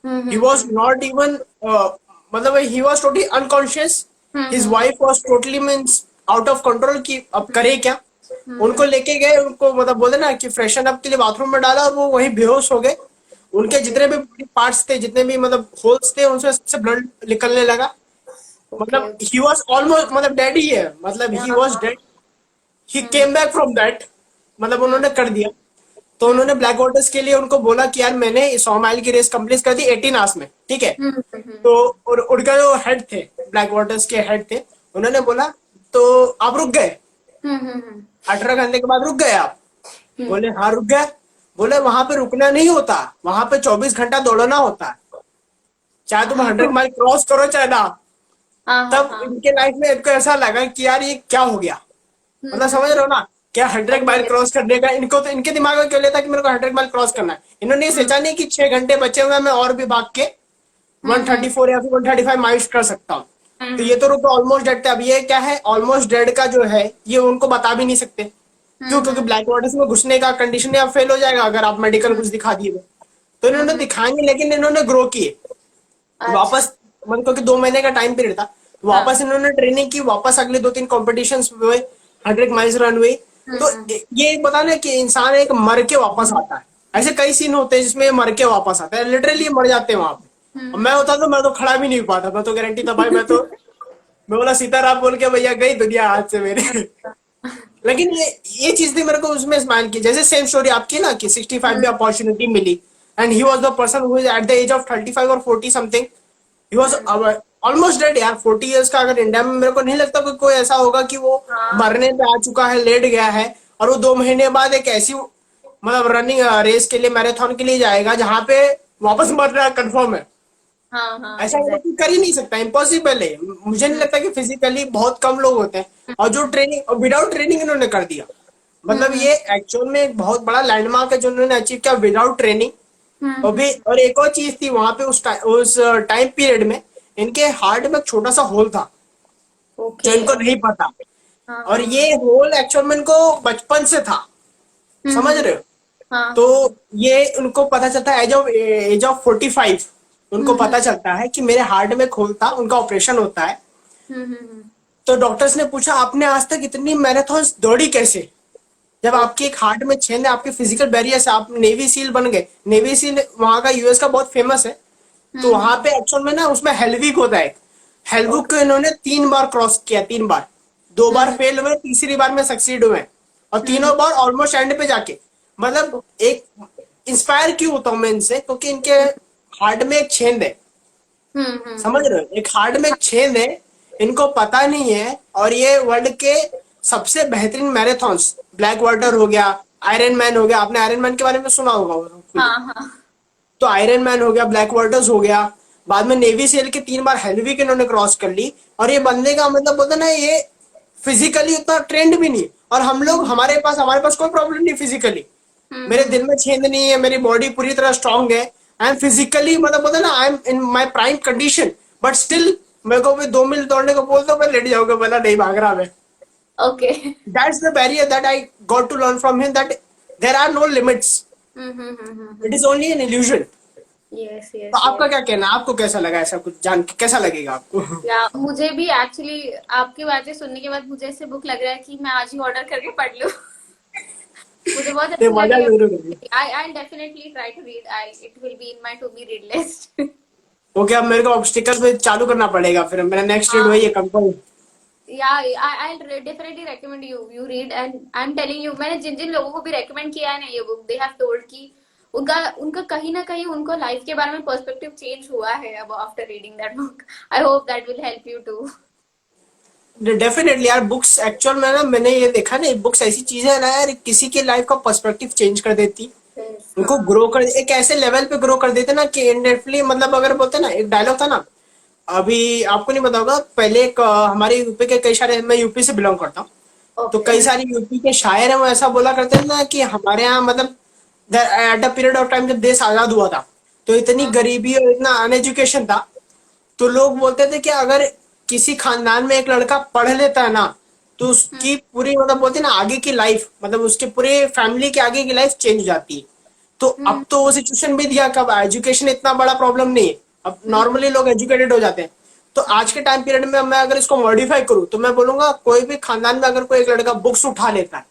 he was hmm. not even मतलब he was totally unconscious. His hmm. wife was totally means out of control कि अब करे क्या। उनको लेके गए, उनको मतलब बोले ना कि फ्रेशन अप के लिए बाथरूम में डाला, और वो वहीं बेहोश हो गए। उनके ओके जितने भी पार्ट्स थे, जितने भी मतलब होल्स थे, उनसे सबसे ब्लड निकलने लगा। ओके मतलब ओके। ही वॉज ऑलमोस्ट, मतलब डेड ही है, मतलब ही हाँ वॉज हाँ। Dead. He came back from that, मतलब हम्म उन्होंने कर दिया। तो उन्होंने ब्लैक वाटर्स के लिए उनको बोला कि यार मैंने 100 माइल की रेस कंप्लीट कर दी 18 आवर्स में, ठीक है। तो और उनका जो हेड थे, ब्लैक वाटर्स के हेड थे, उन्होंने बोला तो आप रुक गए, हम्म 18 घंटे के बाद रुक गए आप? हम्म बोले हाँ रुक गया। बोले वहां पे रुकना नहीं होता, वहां पे 24 घंटा दौड़ना होता है, चाहे तुम 100 माइल क्रॉस करो चाहे ना। हाँ हाँ तब हाँ इनके लाइफ में इनको ऐसा लगा कि यार ये क्या हो गया, मतलब समझ हम्म। रहे हो ना, क्या 100 माइल अग्री। क्रॉस करने का इनको, तो इनके दिमाग में क्यों लेता कि मेरे को 100 माइल क्रॉस करना है। इन्होंने ये हम्म सोचा नहीं कि 6 घंटे बचे हुए हैं, मैं और भी भाग के हम्म 134 या फिर 135 माइल्स कर सकता हूँ। तो ये हम्म तो रुको ऑलमोस्ट डेड थे। अब ये क्या है, ऑलमोस्ट डेड का जो है ये उनको बता भी नहीं सकते। क्यों? क्योंकि हम्म ब्लैक वाटर्स में घुसने का कंडीशन या फेल हो जाएगा अगर आप मेडिकल हम्म कुछ दिखा दिए तो इन्होंने हम्म। दिखाएंगे, लेकिन इन्होंने ग्रो किए अच्छा। वापस। मतलब क्योंकि 2 महीने का टाइम पीरियड था, तो हाँ। वापस इन्होंने ट्रेनिंग की, वापस अगले 2-3 कॉम्पिटिशन हुए, 100 माइल्स रन हुई। तो हम्म। ये एक बता ना कि इंसान एक मर के वापस आता है, ऐसे कई सीन होते हैं जिसमें ये मर के वापस आता है, लिटरली मर जाते हैं वहां पे। और मैं हम्म। होता तो मैं तो खड़ा भी नहीं पाता, मैं तो गारंटी था भाई, मैं बोला सीताराम बोल के भैया गई दुनिया हाथ से मेरे। लेकिन ये चीज भी मेरे को उसमें स्माइल की, जैसे सेम स्टोरी आपकी ना कि 65 भी हम्म अपॉर्चुनिटी मिली, and he was the person who is at the age of 35 और 40 something, he was hmm. Almost dead यार। 40 इयर्स का अगर इंडिया में, मेरे को नहीं लगता कि कोई ऐसा होगा कि वो हाँ मरने पे आ चुका है, लेट गया है, और वो 2 महीने बाद एक ऐसी मतलब रनिंग रेस के लिए, मैराथन के लिए जाएगा जहां पे वापस मरना कंफर्म है। हाँ हाँ ऐसा वो कोई एग्जैक्ट। कर ही नहीं सकता, इम्पॉसिबल है। मुझे नहीं लगता कि फिजिकली बहुत कम लोग होते हैं, और जो ट्रेनिंग विदाउट ट्रेनिंग इन्होंने कर दिया, मतलब हम्म ये एक्चुअल में एक बहुत बड़ा लैंडमार्क है जो उन्होंने अचीव किया विदाउट ट्रेनिंग। और भी, हम्म। और एक और चीज थी वहां पे उस टाइम पीरियड में, इनके हार्ट में एक छोटा सा होल था जो ओके इनको ओके। नहीं पता। हाँ और हाँ हाँ। ये होल एक्चुअल में इनको बचपन से था, समझ हम्म। रहे हो? हाँ हाँ हाँ। तो ये उनको पता चलता है एज ऑफ 45, उनको हम्म पता चलता है कि मेरे हार्ट में खोल था, उनका ऑपरेशन होता है। हम्म। तो डॉक्टर्स ने पूछा आपने आज तक इतनी मैराथन दौड़ी कैसे, जब आपके ओके। एक हार्ट में छेद है, आपके फिजिकल बैरियर से आप नेवी सील बन गए। नेवी सील वहां का यूएस का बहुत फेमस है। तो वहां हम्म। पे एक्चुअल में ना उसमें हेलविक होता है, हेलविक ओके। को इन्होंने 3 बार क्रॉस किया, 3 बार, 2 बार हम्म फेल हुए, तीसरी बार में सक्सीड हुए, और हम्म। तीनों बार ऑलमोस्ट एंड पे जाके, मतलब एक इंस्पायर क्यों होता हूं मैं इनसे, क्योंकि इनके हार्ट में एक छेद है, समझ रहे हो, एक हार्ट में एक छेद है, इनको पता नहीं है। और ये वर्ल्ड के सबसे बेहतरीन मैराथन्स, ब्लैक वाटर हो गया, आयरन मैन हो गया, आपने आयरन मैन के बारे में सुना होगा hopefully। हाँ हाँ। तो आयरन मैन हो गया, ब्लैक वाटर्स हो गया, बाद में नेवी सेल के 3 बार हेलविक इन्होंने क्रॉस कर ली। और ये बंदे का मतलब बोलते ना, ये फिजिकली उतना ट्रेंड भी नहीं, और हम लोग, हम्म हमारे पास कोई प्रॉब्लम नहीं फिजिकली, मेरे हम्म। दिल में छेद नहीं है, मेरी बॉडी पूरी तरह स्ट्रांग है, आई एम फिजिकली मतलब बोलते ना, I am in my prime condition, but still मेरे को भी 2 मील दौड़ने को बोल दो मैं लेट जाऊंगा, बोला नहीं भाग रहा मैं। Okay. That's the barrier that I got to learn from him, that there are no limits, it is only an illusion. Yes तो यस आपका यस। क्या कहना है, आपको कैसा लगा, ऐसा कुछ जान के कैसा लगेगा आपको? या मुझे भी एक्चुअली आपकी बातें सुनने के बाद मुझे ऐसे बुक लग रहा है कि मैं आज ही ऑर्डर करके पढ़ लूं। मुझे बहुत ये अच्छी मजा लगी। जरूर है। I definitely try to read, I it will be in my to be read list. Okay, अब मेरे को ऑब्स्टिकल पे चालू करना पड़ेगा, फिर मेरा नेक्स्ट रीड वही हाँ। है, कंपनी। या I definitely recommend you read, and I am telling you, मैंने जिन जिन लोगों को भी रेकमेंड किया है ना ये बुक, दे हैव टोल्ड कि उनका उनका कहीं ना कहीं उनको लाइफ के बारे में पर्सपेक्टिव चेंज हुआ है अब after reading that book. I hope that will help you too. Definitely यार, बुक्स एक्चुअल में ना, मैंने ये देखा ना, बुक्स ऐसी चीज है ना यार, किसी की लाइफ का पर्सपेक्टिव चेंज कर देती, उनको हाँ ग्रो कर, एक ऐसे लेवल पे ग्रो कर देते ना कि इंडेफिनेटली, मतलब अगर बोलते ना, एक डायलॉग था ना, अभी आपको नहीं पता होगा, पहले एक हमारे यूपी के कई सारे, मैं यूपी से बिलोंग करता हूँ, तो ओके। कई सारे यूपी के शायर हैं, वो ऐसा बोला करते थे ना कि हमारे यहाँ मतलब at a period of time जब देश आजाद हुआ था, तो इतनी हाँ गरीबी और इतना अनएजुकेशन था, तो लोग बोलते थे कि अगर किसी खानदान में एक लड़का पढ़ लेता है ना, तो उसकी पूरी मतलब बोलते हैं ना आगे की लाइफ, मतलब उसके पूरे फैमिली के आगे की लाइफ चेंज हो जाती है। तो अब तो वो सिचुएशन भी दिया, कब एजुकेशन इतना बड़ा प्रॉब्लम नहीं है, अब नॉर्मली लोग एजुकेटेड हो जाते हैं। तो आज के टाइम पीरियड में मैं अगर इसको मॉडिफाई करूँ तो मैं बोलूंगा, कोई भी खानदान में अगर कोई एक लड़का बुक्स उठा लेता है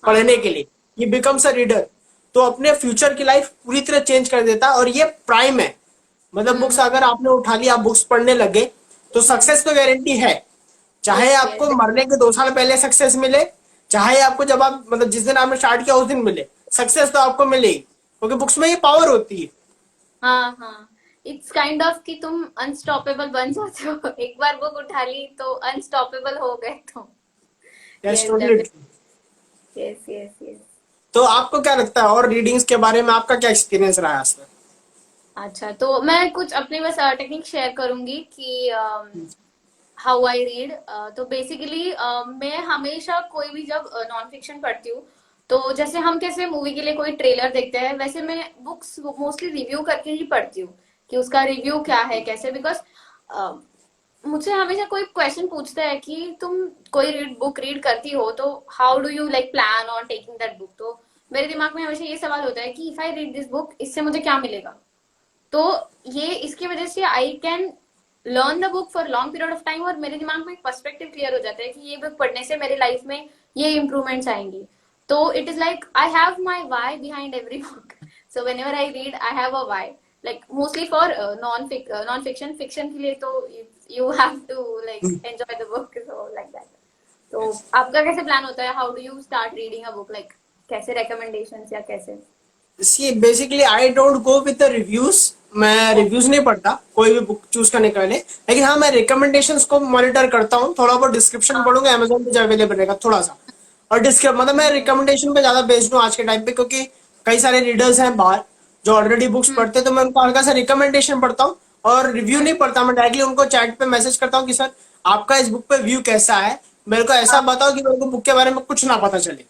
पढ़ने हाँ। के लिए, ये बिकम्स अ रीडर, तो अपने फ्यूचर की लाइफ पूरी तरह चेंज कर देता है। और ये प्राइम है, मतलब बुक्स अगर आपने उठा लिया, आप बुक्स पढ़ने लगे, तो सक्सेस तो गारंटी है, चाहे यस आपको यस। मरने के 2 साल पहले सक्सेस मिले, चाहे आपको जब आप मतलब जिस दिन आपने स्टार्ट किया उस दिन मिले, सक्सेस तो आपको मिलेगी, क्योंकि बुक्स में ये पावर होती है। हाँ हाँ। इट्स काइंड ऑफ कि तुम अनस्टॉपेबल बन जाते हो। एक बार बुक उठा ली तो अनस्टॉपेबल हो गए तुम। Yes, yes totally. Definitely. Yes yes yes. तो आपको क्या लगता है और रीडिंग्स के बारे में आपका क्या एक्सपीरियंस रहा है आज तक? अच्छा, तो मैं कुछ अपनी बस टेक्निक शेयर करूंगी कि हाउ आई रीड। तो बेसिकली मैं हमेशा कोई भी जब नॉन फिक्शन पढ़ती हूँ, तो जैसे हम कैसे मूवी के लिए कोई ट्रेलर देखते हैं, वैसे मैं बुक्स मोस्टली रिव्यू करके ही पढ़ती हूँ कि उसका रिव्यू क्या है कैसे। बिकॉज मुझसे हमेशा कोई क्वेश्चन पूछता है कि तुम कोई बुक रीड करती हो तो how do you like plan on taking that book. तो मेरे दिमाग में हमेशा ये सवाल होता है कि if I read this book, इससे मुझे क्या मिलेगा। तो ये इसकी वजह से I can learn the book for long period of time, और मेरे दिमाग में एक पर्सपेक्टिव क्लियर हो जाता है कि ये बुक पढ़ने से मेरी लाइफ में ये इम्प्रूवमेंट्स आएंगी। तो it is like I have my why behind every book. So whenever I read I have a why, like mostly for non fiction. Fiction के लिए तो you have to like enjoy the book, so like that. तो आपका कैसे plan होता है, how do you start reading a book, like कैसे recommendation या कैसे? See basically I don't go with the reviews. मैं रिव्यूज नहीं पढ़ता कोई भी बुक चूज करने के पहले, लेकिन हाँ मैं रिकमेंडेशंस को मॉनिटर करता हूँ। थोड़ा बहुत डिस्क्रिप्शन हाँ पढ़ूंगा, अमेजोन पे जो अवेलेबल रहेगा थोड़ा सा। और डिस्क्रिप मतलब मैं रिकमेंडेशन पे ज्यादा बेस्ड हूँ आज के टाइम पे, क्योंकि कई सारे रीडर्स हैं बाहर जो ऑलरेडी बुक्स हम्म पढ़ते हैं, तो मैं उनका हल्का सा रिकमेंडेशन पढ़ता हूँ। और रिव्यू नहीं पढ़ता, मैं डायरेक्टली उनको चैट पे मैसेज करता हूँ कि सर आपका इस बुक पे व्यू कैसा है, मेरे को ऐसा बताओ कि मेरे को बुक के बारे में कुछ ना पता चले।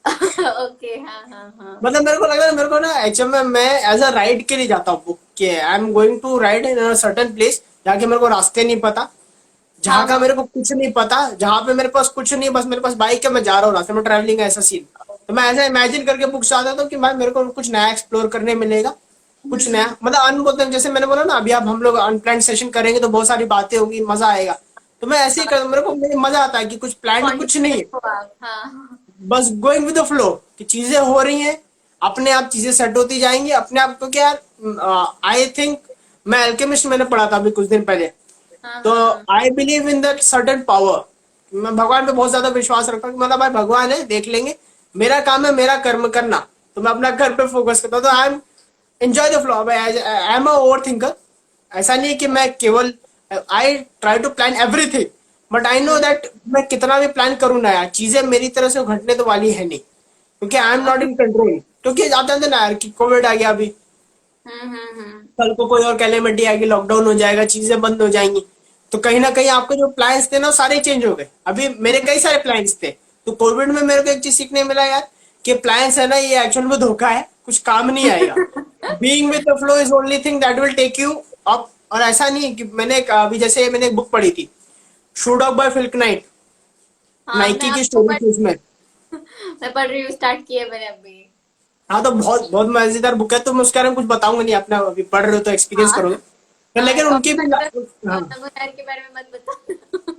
ओके हाँ हाँ हाँ। मतलब मेरे को लग रहा है, मेरे को ना एक्चुअल में मैं एज अ राइड के लिए जाता हूँ बुक के। I am going to ride in certain place, जाके मेरे को रास्ते नहीं पता, हाँ जहाँ का हाँ। मेरे को कुछ नहीं पता, जहाँ पे मेरे पास कुछ नहीं, बस मेरे पास बाइक है, मैं जा रहा हूँ रास्ते में, ट्रैवलिंग है ऐसा सीन। तो मैं ऐसा इमेजिन करके बुक चाहता था कि भाई मेरे को कुछ नया एक्सप्लोर करने मिलेगा, कुछ नया। मतलब अन बोलते हैं, जैसे मैंने बोला ना अभी, अब हम लोग अनप्लान सेशन करेंगे तो बहुत सारी बातें होगी, मजा आएगा। तो मैं ऐसे ही कर, मेरे को मजा आता है कि कुछ प्लान कुछ नहीं स्पॉन्टेनियस है, हो आप, हाँ। बस गोइंग विद द फ्लो कि चीजें हो रही हैं, अपने आप चीजें सेट होती जाएंगी अपने आप। क्योंकि यार आई थिंक, मैं अल्केमिस्ट मैंने पढ़ा था अभी कुछ दिन पहले, हाँ तो हाँ हाँ। I believe in that certain power. मैं भगवान पे बहुत ज्यादा विश्वास रखता हूँ कि मतलब भाई भगवान है, देख लेंगे, मेरा काम है मेरा कर्म करना, तो मैं अपना घर पे फोकस करता हूँ। तो I am enjoy the flow. I am a over thinker. ऐसा नहीं है कि मैं केवल, I try to plan everything, but I know hmm that मैं कितना भी प्लान करूँ ना यार, चीजें मेरी तरह से घटने तो वाली है नहीं, क्योंकि आई एम हाँ। Not in control. क्योंकि आप जानते हैं ना यार कि कोविड आ गया अभी, हम्म। कल को कोई और कैलेमिटी आएगी, लॉकडाउन हो जाएगा, चीजें बंद हो जाएंगी, तो कहीं ना कहीं आपके जो प्लान्स थे ना वो सारे चेंज हो गए। अभी मेरे कई सारे प्लान्स थे, तो कोविड में मेरे को एक चीज सीखने मिला यार, कि प्लान्स है ना ये एक्चुअल में धोखा है, कुछ काम नहीं आएगा। Being with the flow is only thing that will take you up. और ऐसा नहीं कि मैंने अभी जैसे मैंने एक बुक पढ़ी थी, शू डॉग बाय फिल्क नाइट, हाँ मैं नाइकी की आपको स्टोरी थी उसमें। मैं पढ़ रही हूँ, स्टार्ट किया मैंने अभी। हाँ तो बहुत बहुत मजेदार बुक है, तो मैं उसके बारे में कुछ बताऊंगा नहीं, अपना अभी पढ़ रहे हो तो एक्सपीरियंस हाँ करोगे। तो हाँ, लेकिन उनकी भी हाँ, कॉम्बिनेटर के बारे में मत बता।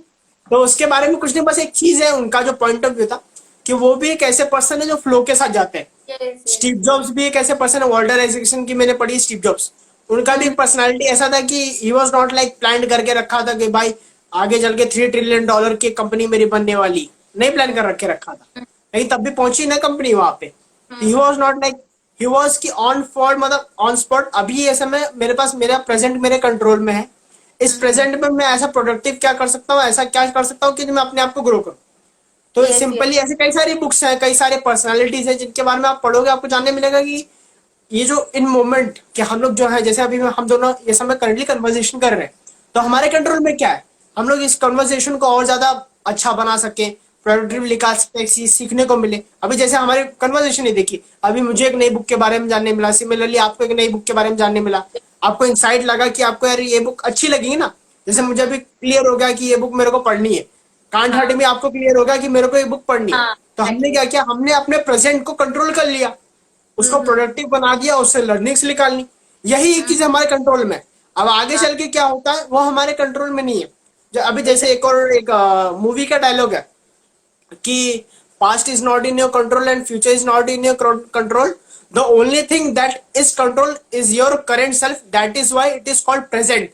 तो उसके बारे में कुछ नहीं, बस एक चीज है, उनका जो पॉइंट ऑफ व्यू था कि वो भी एक ऐसे पर्सन है जो फ्लो के साथ जाते हैं। Yes yes Steve yes. Jobs भी एक ऐसे पर्सन है, वॉल्टर एजिसन की मैंने पढ़ी, स्टीव जॉब्स, उनका भी हम्म एक पर्सनालिटी ऐसा था कि ही वॉज नॉट लाइक प्लान करके रखा था कि भाई आगे चल के $3 ट्रिलियन की कंपनी मेरी बनने वाली, नहीं प्लान कर रखे रखा था, लेकिन तब भी पहुंची ना कंपनी वहां पे। He hmm was not like, he was की ऑन फॉर, मतलब ऑन स्पॉट, अभी ये समय मेरे पास, मेरा प्रेजेंट मेरे कंट्रोल में है, इस प्रेजेंट में मैं ऐसा प्रोडक्टिव क्या कर सकता हूँ, ऐसा क्या कर सकता हूँ कि मैं अपने आप को ग्रो करूँ। तो यस यस। सिंपली ऐसे कई सारी बुक्स हैं, कई सारे पर्सनालिटीज हैं जिनके बारे में आप पढ़ोगे, आपको जानने मिलेगा कि ये जो इन मोमेंट कि हम लोग जो है, जैसे अभी हम दोनों ये समय करंटली कन्वर्सेशन कर रहे हैं, तो हमारे कंट्रोल में क्या है, हम लोग इस कन्वर्सेशन को और ज्यादा अच्छा बना सके, प्रोडक्टिवली लिखा सके, एक चीज सीखने को मिले। अभी जैसे हमारी कन्वर्सेशन ही देखी, अभी मुझे एक नई बुक के बारे में जानने मिला, सिमिलरली आपको एक नई बुक के बारे में जानने मिला, आपको इंसाइट लगा कि आपको यार ये बुक अच्छी लगेगी ना, जैसे मुझे अभी क्लियर हो गया कि ये बुक मेरे को पढ़नी है। कांट हर्ट हाँ में आपको क्लियर होगा कि मेरे को ये बुक पढ़नी है। हाँ तो हमने एग्जैक्टली। क्या किया, हमने अपने प्रेजेंट को कंट्रोल कर लिया, उसको हम्म प्रोडक्टिव बना दिया, उससे लर्निंग्स निकालनी, यही एक हम्म चीज हमारे कंट्रोल में है। अब आगे हाँ चल के क्या होता है वो हमारे कंट्रोल में नहीं है। जो अभी जैसे एग्जैक्ट। एक और एक मूवी का डायलॉग है कि past is not in your control and future is not in your control, the only thing that is control is your current self, that is why it is called present.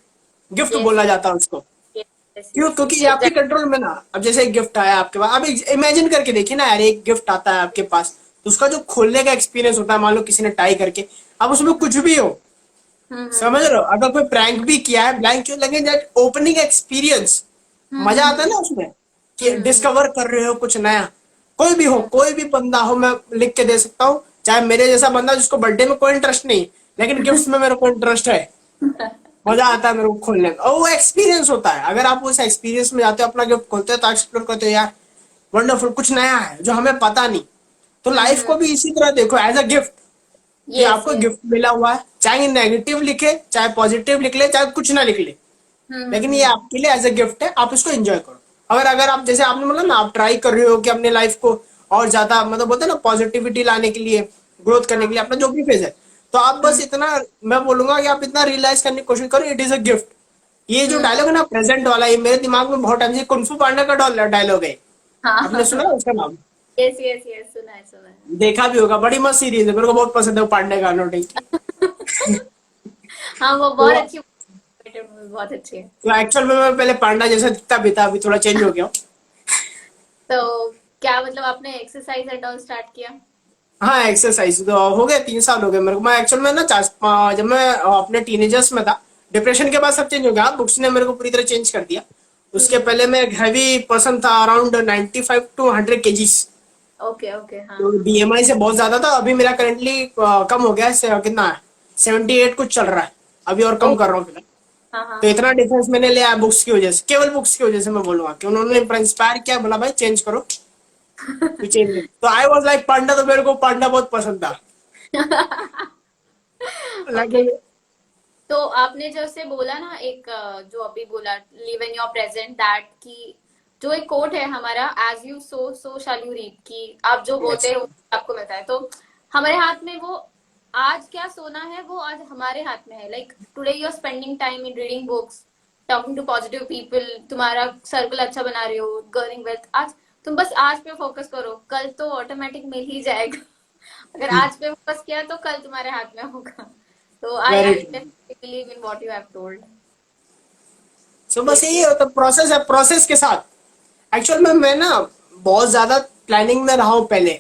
Gift yes बोला yes जाता है उसको। Yes क्यों? Yes क्योंकि yes ये आपके exact. Control में ना। अब जैसे एक गिफ्ट आया आपके पास, अब इमेजिन करके देखिए ना यार, एक गिफ्ट आता है आपके पास, तो उसका जो खोलने का एक्सपीरियंस होता है, मान लो किसी ने टाई करके, अब उसमें कुछ भी हो, समझ रहे हो, अगर कोई प्रैंक भी किया है ब्लैंक क्यों लगे, दैट ओपनिंग एक्सपीरियंस मजा आता है ना उसमें, कि डिस्कवर कर रहे हो कुछ नया। कोई भी हो, कोई भी बंदा हो, मैं लिख के दे सकता हूँ, चाहे मेरे जैसा बंदा जिसको बर्थडे में कोई इंटरेस्ट नहीं, लेकिन गिफ्ट्स में मेरे को इंटरेस्ट है, मजा आता है मेरे को खोलने में, और वो एक्सपीरियंस होता है। अगर आप उस एक्सपीरियंस में जाते हो, अपना गिफ्ट खोलते हो तो एक्सप्लोर करते हो, यार वंडरफुल, कुछ नया है जो हमें पता नहीं। तो लाइफ को भी इसी तरह देखो, एज अ गिफ्ट, कि यस, आपको यस। गिफ्ट मिला हुआ है, चाहे नेगेटिव लिखे चाहे पॉजिटिव लिख ले चाहे कुछ ना लिख ले, लेकिन ये आपके लिए एज अ गिफ्ट है, आप इसको एंजॉय करो। अगर अगर आप जैसे आपने मतलब ना, आप ट्राई कर रहे हो कि अपने लाइफ को और ज्यादा मतलब बोलते हैं ना पॉजिटिविटी लाने के लिए, ग्रोथ करने के लिए, अपना जो भी फेज है, तो आप बस इतना, मैं बोलूंगा कि आप इतना रियलाइज करने की कोशिश करो, इट इज अ गिफ्ट। ये जो डायलॉग है ना प्रेजेंट वाला, ये मेरे दिमाग में बहुत टाइम से कुंफू पांडा का डायलॉग है। आपने सुना हाँ। है उसका नाम? यस, यस, यस, सुना है, सुना है। देखा भी होगा, बड़ी मस्त सीरीज है, मेरे को बहुत पसंद है वो पांडे का नोटिंग। हाँ, वो तो बहुत अच्छी मूवी, बहुत अच्छी है। तो एक्चुअल में मैं पहले पांडा जैसा दिखता भी था, अभी थोड़ा चेंज हो गया हूँ। तो क्या मतलब आपने एक्सरसाइज एंड ऑल स्टार्ट किया? हाँ, एक्सरसाइज तो हो गए, 3 साल हो गए मेरे को। मैं एक्चुअल में ना जब मैं अपने टीनेजर्स में था, डिप्रेशन के बाद सब चेंज हो गया, बुक्स ने मेरे को पूरी तरह चेंज कर दिया। उसके हम्म। पहले मैं एक हैवी पर्सन था, around 95 to 100 kgs। Okay, okay, हाँ, तो हाँ, बीएमआई से बहुत ज्यादा था, अभी मेरा करेंटली कम हो गया है, कितना है, 78 कुछ चल रहा है अभी, और हाँ। कम कर रहा हूँ फिलहाल। हाँ, हाँ, तो हाँ। इतना डिफरेंस मैंने लिया है बुक्स की वजह से, केवल बुक्स की वजह से मैं बोलूंगा कि उन्होंने इंस्पायर किया, बोला भाई चेंज करो, तो चेंज। तो आई वॉज लाइक पांडा, तो मेरे को पांडा बहुत पसंद था। ओके। लेकिन तो आपने जैसे बोला ना, एक जो अभी बोला, live in your present, that की जो एक कोट है हमारा, as you sow sow shall you reap, कि आप जो बोते हो आपको मिलता है। तो हमारे हाथ में वो आज क्या सोना है, वो आज हमारे हाथ में है। Like today you are spending time in reading books, talking to positive people, तुम्हारा सर्कल अच्छा बना रहे हो, गर्निंग वेल्थ। आज तुम बस आज पे फोकस करो, कल तो ऑटोमेटिक मिल ही जाएगा। अगर आज पे फोकस किया तो कल तुम्हारे हाथ में होगा। तो very I true. believe in what you have told. सो बस Yes, यही yes. होता, प्रोसेस है, प्रोसेस के साथ एक्चुअल में मैं ना बहुत ज्यादा प्लानिंग में रहा हूँ पहले।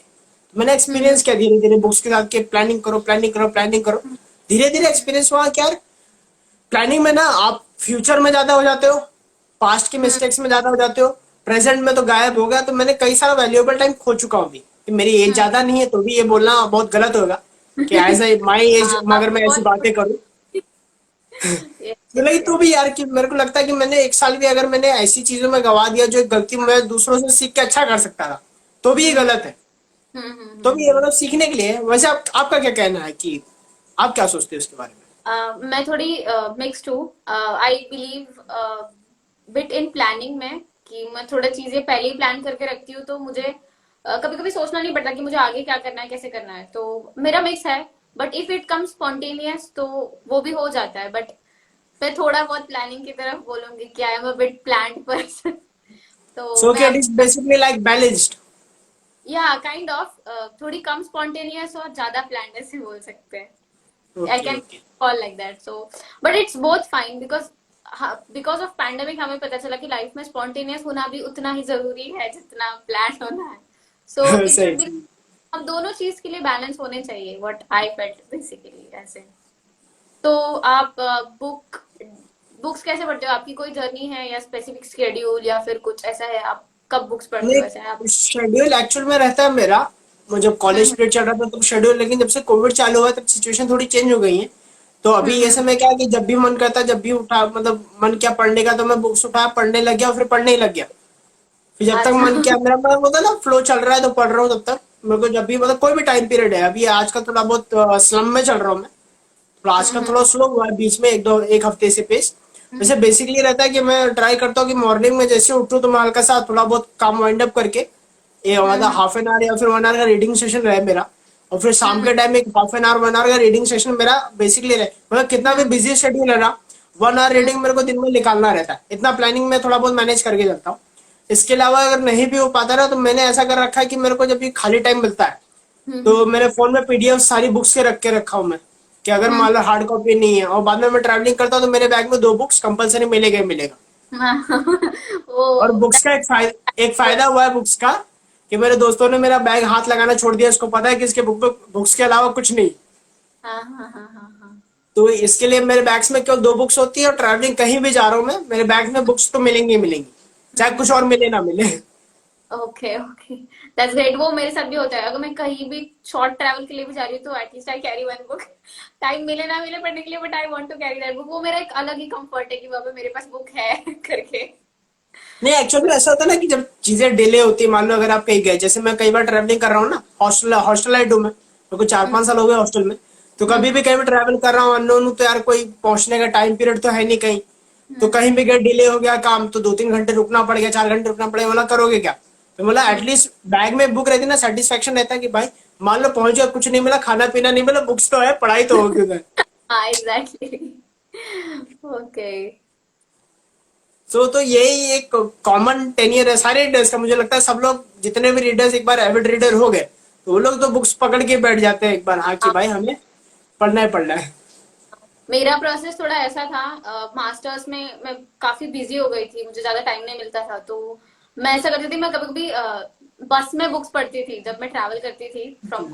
मैंने हम्म, एक्सपीरियंस किया धीरे धीरे बुक्स के साथ, कि प्लानिंग करो प्लानिंग करो प्लानिंग करो। धीरे धीरे एक्सपीरियंस हुआ कि यार प्लानिंग में ना आप फ्यूचर में ज्यादा हो जाते हो, पास्ट की हम्म, मिस्टेक्स में ज्यादा हो जाते हो, प्रेजेंट में तो गायब हो गया। तो मैंने कई सारा वैल्यूएबल टाइम खो चुका हूँ अभी, कि मेरी एज हम्म। ज्यादा नहीं है, तो भी ये बोलना बहुत गलत होगा कि एज ए माई एज हाँ, मगर मैं ऐसी बहुत। बातें करूँ। Yes, तो yes, नहीं, तो yes. भी यार कि मेरे को लगता है कि मैंने 1 साल भी अगर मैंने ऐसी चीजों में गवा दिया जो एक गलती मैं दूसरों से सीख के अच्छा कर सकता था, तो भी ये हम्म, गलत है। हम्म, तो भी ये मतलब सीखने के लिए है। वैसे आपका क्या कहना है, कि आप क्या सोचते हो इसके बारे में? मैं थोड़ी मिक्स्ड हूँ। I believe bit in planning में, कि मैं थोड़ा चीजें पहले ही प्लान करके रखती हूँ, तो मुझे कभी कभी सोचना नहीं पड़ता कि मुझे आगे क्या करना है, कैसे करना है। तो मेरा मिक्स है। But if it comes spontaneous तो वो भी हो जाता है। बट मैं थोड़ा बहुत प्लानिंग की तरफ बोलूंगी कि I am a bit planned person. तो सो मैं कि it is basically like balanced. या काइंड ऑफ थोड़ी कम स्पॉन्टेनियस और ज्यादा प्लान्ड, ऐसे बोल सकते हैं। I okay can okay. call like that. So, but it's both fine because of pandemic हमें पता चला कि लाइफ में spontaneous होना भी उतना ही जरूरी है जितना प्लान होना है। So it सही should be, सही। अब दोनों चीज के लिए बैलेंस होने चाहिए, what I felt basically ऐसे। तो आप बुक्स कैसे पढ़ते हो? आपकी कोई जर्नी है या स्पेसिफिक शेड्यूल या फिर कुछ ऐसा है? आप कब बुक्स पढ़ते हो ऐसा है आप? नहीं, शेड्यूल एक्चुअल में रहता है मेरा। वो जब कॉलेज हम्म, पीरियड चल रहा था तब शेड्यूल, लेकिन जब से कोविड चालू हुआ तब सिचुएशन थोड़ी चेंज हो गई है। तो अभी ये हम्म, समय क्या है कि जब भी मन करता, जब भी उठा, मतलब मन किया पढ़ने का, तो मैं बुक्स उठाया, पढ़ने लग गया, और फिर पढ़ने ही लग गया। फिर जब तक अच्छा। मन किया, मेरा मतलब होता है ना फ्लो चल रहा है तो पढ़ रहा हूँ तब तक। मेरे को जब भी मतलब कोई भी टाइम पीरियड है, अभी आजकल थोड़ा बहुत स्लम में चल रहा हूँ मैं, तो आजकल हम्म, थोड़ा स्लो हुआ है बीच में, एक हफ्ते से पेस। वैसे बेसिकली रहता है कि मैं ट्राई करता हूँ कि मॉर्निंग में जैसे उठूँ तो मैं हल्का सा थोड़ा बहुत काम वाइंड अप करके, ये मतलब हम्म, हाफ एन आवर या फिर 1 आवर का रीडिंग सेशन रहे मेरा। और फिर शाम हम्म, के टाइम एक हाफ एन आवर 1 आवर का रीडिंग सेशन मेरा बेसिकली रहे। मतलब कितना भी हम्म, बिजी शेड्यूल है ना, 1 आवर हम्म, रीडिंग मेरे को दिन में निकालना रहता है। इतना प्लानिंग में थोड़ा बहुत मैनेज करके चलता हूँ। इसके अलावा अगर नहीं भी हो पाता ना, तो मैंने ऐसा कर रखा है कि मेरे को जब भी खाली टाइम मिलता है, तो हम्म, मेरे फोन में पीडीएफ सारी बुक्स के रख के रखा हूँ मैं, कि अगर हम्म, मान लो हार्ड कॉपी नहीं है और बाद में मैं ट्रैवलिंग करता हूँ, तो मेरे बैग में 2 बुक्स कंपलसरी मिलेगा ही मिलेगा। और वो बुक्स का एक फायदा हुआ है बुक्स का, कि मेरे दोस्तों ने मेरा बैग हाथ लगाना छोड़ दिया, इसको पता है कि इसके बुक्स के अलावा कुछ नहीं। हाँ, हाँ, हाँ, हाँ, हाँ। तो इसके लिए मेरे बैग्स में केवल 2 बुक्स होती है, और ट्रैवलिंग कहीं भी जा रहा हूँ मैं, मेरे बैग में बुक्स तो मिलेंगी ही मिलेंगी, चाहे कुछ और मिले ना मिले। Okay okay, that's great. वो मेरे साथ भी होता है, अगर मैं कहीं भी शॉर्ट ट्रैवल के लिए भी जा रही हूँ तो at least I carry one book. Time मिले ना मिले पढ़ने के लिए, but I want to carry that book. वो मेरा एक अलग ही कंफर्ट है कि बाबा मेरे पास बुक है करके। नहीं, एक्चुअली ऐसा होता है ना कि जब चीजें डिले होती है, मान लो अगर आप कहीं गए, जैसे मैं कई बार ट्रैवलिंग कर रहा हूँ ना, हॉस्टलाइट हूँ मैं, मेरे को चार हम्म पांच साल हो गए हॉस्टल में। तो कभी हम्म भी कहीं भी ट्रैवल कर रहा हूँ अननोन हूँ, तो यार कोई पहुंचने का टाइम पीरियड तो है नहीं कहीं। तो कहीं हम्म। भी गए, डिले हो गया काम, तो 2-3 घंटे रुकना पड़ गया, 4 घंटे रुकना पड़ेगा, बोला करोगे क्या? तो बोला हम्म। एटलीस्ट बैग में बुक रहती ना, सेटिस्फेक्शन रहता है कि भाई मान लो पहुंच गया, कुछ नहीं मिला, खाना पीना नहीं मिला, बुक्स तो है, पढ़ाई तो होगी उधर। हाँ एग्जैक्टली। ओके। तो यही एक कॉमन टेनियर है सारे रीडर्स का, मुझे लगता है सब लोग जितने भी रीडर्स एक बार एविड रीडर हो गए, तो वो लोग तो बुक्स पकड़ के बैठ जाते हैं एक बार, हाँ कि भाई हमें पढ़ना ही पढ़ना है। मेरा प्रोसेस थोड़ा ऐसा था, मास्टर्स में मैं काफी बिजी हो गई थी, मुझे ज्यादा टाइम नहीं मिलता था, तो मैं ऐसा करती थी, मैं कभी कभी बस में बुक्स पढ़ती थी जब मैं ट्रैवल करती थी from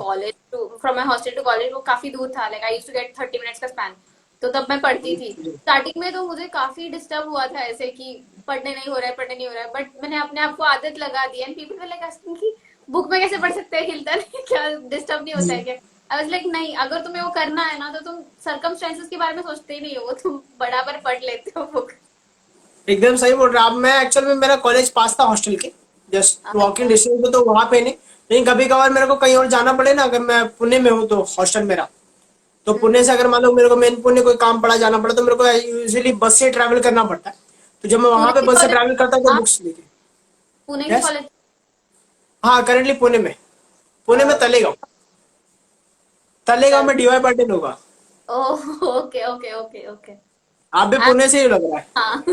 my hostel to college. वो काफी दूर था, like I used to get 30 minutes का स्पैन। तो तब मैं पढ़ती थी। स्टार्टिंग में तो मुझे काफी डिस्टर्ब हुआ था ऐसे कि पढ़ने नहीं हो रहा है, पढ़ने नहीं हो रहा है, बट मैंने अपने आप को आदत लगा दी। And people were like asking कि बुक में कैसे पढ़ सकते हैं, हिलता नहीं क्या, डिस्टर्ब नहीं होता है क्या? आई वाज लाइक नहीं, अगर तुम्हें वो करना है ना तो तुम सरकमस्टेंसेस के बारे में सोचते ही नहीं हो, वो तुम बराबर पढ़ लेते हो बुक। एकदम सही बोल रहा आप। मैं एक्चुअल में मेरा कॉलेज पास था हॉस्टल के, जस्ट वॉकिंग अच्छा। डिस्टेंस पे, तो वहां पे नहीं। लेकिन कभी कभार मेरे को कहीं और जाना पड़े ना, अगर मैं पुणे में हूँ तो हॉस्टल मेरा, तो पुणे से अगर मान लो मेरे को मेन पुणे कोई काम पड़ा जाना पड़ा, तो मेरे को यूजुअली बस से ट्रैवल करना पड़ता है। तो जब मैं वहां पुणे पे के बस से कॉलेज। ट्रैवल करता तो हाँ, बुक्स लेके। पुणे के यस। कॉलेज। हाँ, करेंटली पुणे में। पुणे में तलेगांव। तलेगांव में डीवाई पाटिल होगा। Oh okay okay okay okay. आप भी पुणे से ही लग रहा है। हाँ।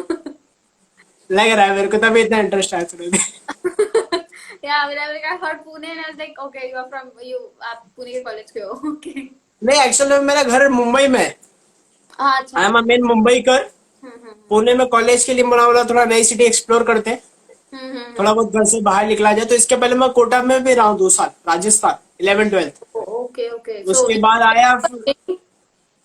लग रहा है मेरे को, तभी इतना इंटरेस्ट आया सुने में। Yeah I heard Pune and I was like okay you are from you, आप पुणे के कॉलेज के हो। ओके। नहीं, एक्चुअली में मेरा घर मुंबई में है। हाँ अच्छा आई एम अच्छा। अ मेन मुंबई कर। हम्म। पुणे में कॉलेज के लिए बोला, बोला थोड़ा नई सिटी एक्सप्लोर करते हैं, थोड़ा हम्म। बहुत घर से बाहर निकला जाए। तो इसके पहले मैं कोटा में भी रहा हूँ 2 साल, Rajasthan, 11th 12th। Okay okay, सो उसके बाद आया।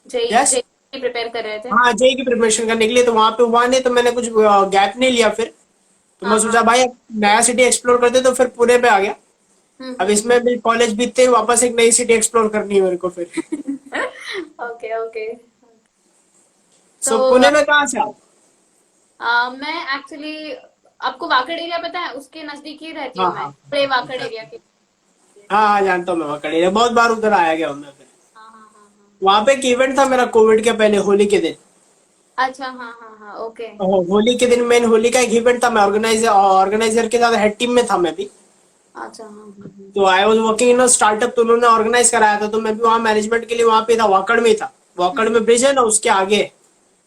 JEE yes. जेई प्रिपेयर कर रहे थे। हाँ, जेई की प्रिपरेशन करने के लिए, तो वहां पे हुआ नहीं, तो मैंने कुछ गैप नहीं लिया फिर। तो मैं हाँ हाँ। सोचा भाई अब नया सिटी एक्सप्लोर करते, तो फिर पुणे पे आ गया। अब हम्म। इसमें भी कॉलेज बीतते ही वापस एक नई सिटी एक्सप्लोर करनी है मेरे को फिर। Okay okay. सो तो पुणे में कहाँ से आप? मैं एक्चुअली, आपको वाकड़ एरिया पता है, उसके नजदीक ही रहती हाँ हूँ मैं, हाँ बड़े वाकड़ एरिया के। हाँ हाँ, जानता हूँ मैं, वहाँ खड़ी है, बहुत बार उधर आया गया हूँ मैं फिर। हाँ हाँ हाँ हाँ। वहां पे एक इवेंट था मेरा कोविड के पहले, होली के दिन। अच्छा हाँ हाँ हाँ ओके। होली के दिन, मेन होली का एक इवेंट था, मैं ऑर्गेनाइजर के साथ हेड टीम में था मैं भी। अच्छा हाँ तो I was working in startup, तो उन्होंने ऑर्गेनाइज कराया था, तो मैं भी वहाँ मैनेजमेंट के लिए वहां पे था, वाकड़ में ही था। वाकड़ में ब्रिज है ना, उसके आगे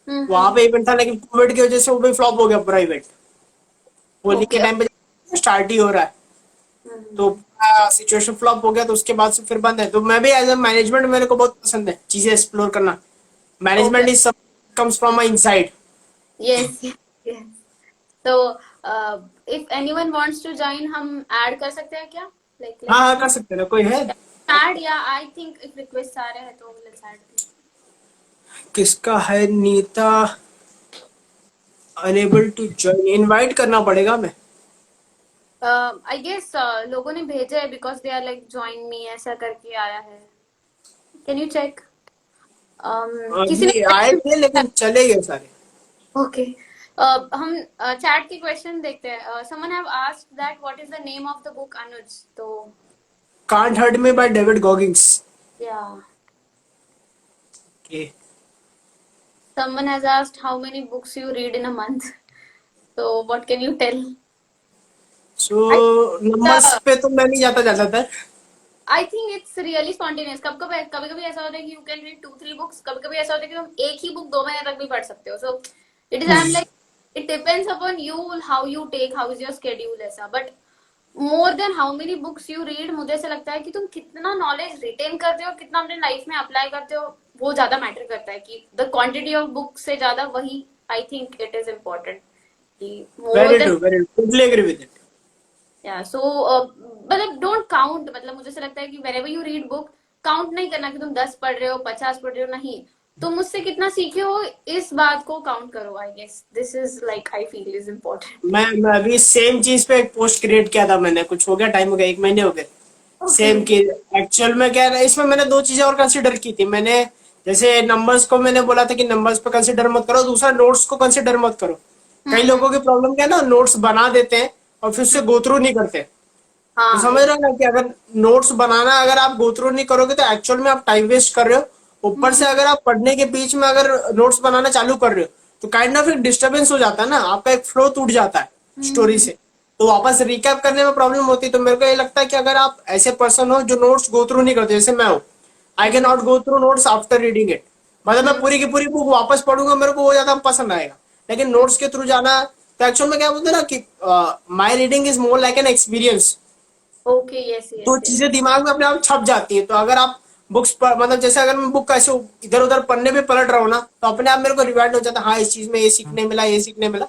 वहां पे इवेंट था, लेकिन कोविड की वजह से वो भी फ्लॉप हो गया पूरा इवेंट। होली के ओके। टाइम पे स्टार्ट ही हो रहा है, तो सिचुएशन फ्लॉप हो गया, तो उसके बाद से फिर बंद है। तो मैं भी एज ए मैनेजमेंट, मेरे को बहुत पसंद है चीजें एक्सप्लोर करना। ओके। मैनेजमेंट इज सब comes from my inside. Yes yes. तो if anyone wants to join, हम ऐड कर सकते हैं क्या? लाइक हाँ लेट्स हाँ, कर सकते हैं ना, कोई है? Add, yeah I think if request आ रहे हैं तो लेट्स ऐड। किसका है? Neeta unable to join, invite करना पड़ेगा मैं। आई गेस लोगों ने भेजा है, because they are like join me ऐसा करके आया है। Can you check? किसी अभी आए ने। थे लेकिन चले गए सारे। ओके। हम चैट के क्वेश्चन देखते हैं। Someone have asked that what is the name of the book Anuj, तो can't hurt me by David Goggins. Yeah okay. Someone has asked how many books you read in a month, तो what can you tell? So I numbers पे तो मैं नहीं जाता ज्यादातर। I think it's really spontaneous. कभी कभी ऐसा होता है कि यू कैन रीड 2-3 बुक्स, कभी कभी ऐसा होता है कि तुम एक ही बुक 2 महीने तक भी पढ़ सकते हो। So it is, I am like, it depends upon you, how you take, how is your schedule ऐसा। But more than how many books you read, मुझे ऐसा लगता है कि तुम कितना नॉलेज रिटेन करते हो, कितना अपने लाइफ में अप्लाई करते हो, वो ज्यादा मैटर करता है। कि द क्वांटिटी ऑफ बुक्स से ज्यादा वही, I think it is important कि more very then. True, very true, totally agree with it. Yeah so मतलब डोंट काउंट, मतलब मुझे ऐसा लगता है कि wherever you read book, count नहीं करना कि तुम 10 पढ़ रहे हो, 50 पढ़ रहे हो, नहीं। तुम मुझसे कितना सीखे हो इस बात को काउंट करो। I guess this is like I feel is important. मैं अभी सेम चीज पे एक पोस्ट क्रिएट किया था मैंने, कुछ हो गया टाइम, हो गया 1 महीने हो गए। ओके। सेम की एक्चुअल में क्या है, इसमें मैंने दो चीजें और कंसिडर की थी मैंने। जैसे नंबर्स को मैंने बोला था कि नंबर्स पे कंसिडर मत करो, दूसरा नोट्स को कंसिडर मत करो। कई हम्म। लोगों की प्रॉब्लम क्या है ना, नोट्स बना देते हैं और फिर उससे गो थ्रू नहीं करते। तो हाँ समझ रहे हो ना कि अगर नोट्स बनाना अगर आप गो थ्रू नहीं करोगे तो एक्चुअल में आप टाइम वेस्ट कर रहे हो। ऊपर से अगर आप पढ़ने के बीच में अगर नोट्स बनाना चालू कर रहे हो तो काइंड ऑफ एक डिस्टर्बेंस हो जाता है ना, आपका एक फ्लो टूट जाता है स्टोरी से। तो वापस रिकैप करने में प्रॉब्लम होती है। तो मेरे को ये लगता है कि अगर आप ऐसे पर्सन हो जो नोट्स गो थ्रू नहीं करते, जैसे मैं हूँ, I can not go through notes after reading it. मतलब मैं पूरी की पूरी बुक वापस पढ़ूंगा, मेरे को वो ज्यादा पसंद आएगा। लेकिन नोट्स के थ्रू जाना, तो एक्चुअल में क्या बोलते हैं ना कि my reading is more like an experience. Okay. Yes तो यस यस। चीजें दिमाग में अपने आप छप जाती है। तो अगर आप बुक्स पर मतलब जैसे अगर मैं बुक ऐसे इधर उधर पढ़ने पे पलट रहा हूँ ना, तो अपने आप मेरे को रिवाइंड हो जाता है, हाँ इस चीज में ये सीखने मिला, ये सीखने मिला।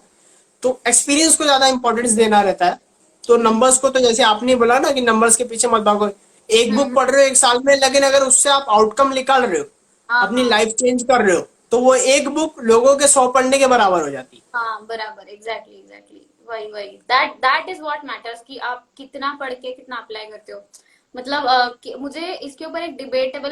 तो एक्सपीरियंस को ज्यादा इंपॉर्टेंस देना रहता है। तो नंबर्स को तो जैसे आपने बोला ना कि नंबर्स के पीछे मत भागो। एक बुक हम्म। पढ़ रहे हो 1 साल में, लेकिन अगर उससे आप आउटकम निकाल रहे हो, हाँ अपनी हाँ लाइफ चेंज कर रहे हो, तो वो एक बुक लोगों के 100 पढ़ने के बराबर हो जाती है। हाँ, बराबर, एग्जैक्टली एग्जैक्टली। वही वही, दैट इज व्हाट मैटर्स कि आप कितना पढ़ के कितना अप्लाई करते हो। मतलब मुझे इसके ऊपर एक डिबेटेबल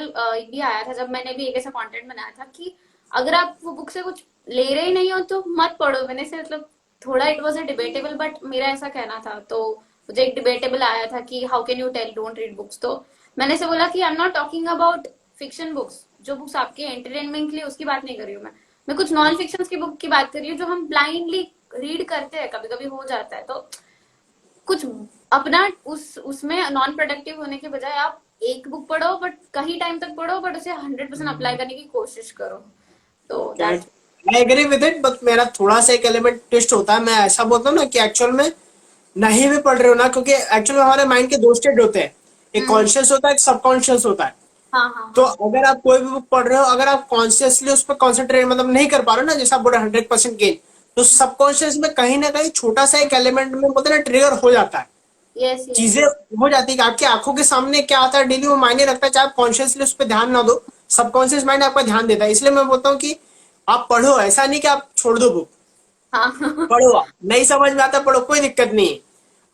भी आया था जब मैंने भी एक ऐसा कंटेंट बनाया था कि अगर आप वो बुक से कुछ ले रहे ही नहीं हो तो मत पढ़ो। मैंने से मतलब थोड़ा it was a debatable, but मेरा ऐसा कहना था। तो मुझे एक डिबेटेबल आया था कि how can you tell don't read books. तो मैंने से बोला कि I am not talking about fiction books, जो बुक्स आपके एंटरटेनमेंट के लिए, उसकी बात नहीं कर रही हूँ मैं कुछ नॉन फिक्शन की बुक की बात कर रही हूँ जो हम ब्लाइंडली रीड करते हैं, कभी कभी हो जाता है। तो कुछ अपना उसमें नॉन प्रोडक्टिव होने के बजाय आप एक बुक पढ़ो, बट कहीं टाइम तक पढ़ो, बट उसे 100% अप्लाई करने की कोशिश करो। तो that's. I agree with it, but मेरा थोड़ा सा एक एलिमेंट ट्विस्ट होता है। मैं ऐसा बोलता हूँ ना कि एक्चुअल में नहीं भी पढ़ रहे हो ना, क्योंकि एक्चुअल में हमारे माइंड के दो स्टेट होते हैं, एक हम्म। कॉन्शियस होता है, एक सबकॉन्शियस होता है। हाँ हाँ तो हाँ अगर आप कोई भी बुक पढ़ रहे हो, अगर आप कॉन्शियसली उस पर कॉन्सेंट्रेट मतलब नहीं कर पा रहे हो ना, जैसे आप बोले 100% गेन, तो सबकॉन्शियस में कहीं ना कहीं छोटा सा एक एलिमेंट में बोलते हैं ना ट्रिगर हो जाता है। यस यस चीजें यस। हो जाती है कि आपकी आंखों के सामने क्या आता है डेली, वो मायने रखता है। चाहे आप कॉन्शियसली उस पर ध्यान ना दो, सबकॉन्शियस माइंड आपका ध्यान देता है। इसलिए मैं बोलता हूँ कि आप पढ़ो, ऐसा नहीं कि आप छोड़ दो बुक। हाँ पढ़ो, आप नहीं समझ में आता पढ़ो, कोई दिक्कत नहीं है,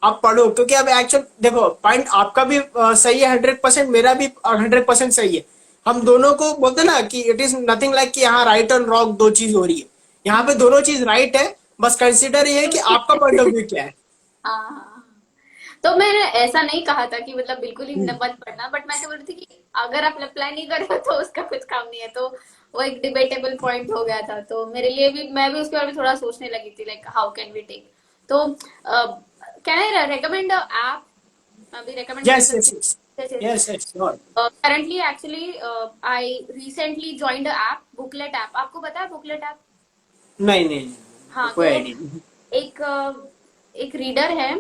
आप पढ़ो। क्योंकि अब एक्चुअल देखो, पॉइंट आपका भी सही है 100%, मेरा भी 100% सही है। हम दोनों को बोलते हैं ना कि इट इज नथिंग लाइक कि यहाँ राइट और रॉन्ग दो चीज हो रही है। यहाँ पे दोनों चीज राइट है। बस कंसिडर ये है कि आपका पॉइंट ऑफ व्यू क्या है। हाँ हाँ। तो मैंने ऐसा नहीं कहा था कि मतलब बिल्कुल ही मत पढ़ना, बट मैं ऐसे बोल रही थी कि अगर आप अप्लाई नहीं कर रहे हो तो उसका कुछ काम नहीं है। तो वो एक डिबेटेबल पॉइंट हो गया था। तो मेरे लिए भी, मैं भी उसके बारे में थोड़ा सोचने लगी थी, like how can we take. तो कैन आई रेकमेंड ऐप? मैं भी रेकमेंड कर यस यस सकती यस हूँ। जैसे yes yes sure. Currently actually I recently joined app, booklet app. आपको पता है बुकलेट ऐप? नहीं नहीं नहीं, हाँ, कोई तो आइडिया नहीं। एक एक रीडर है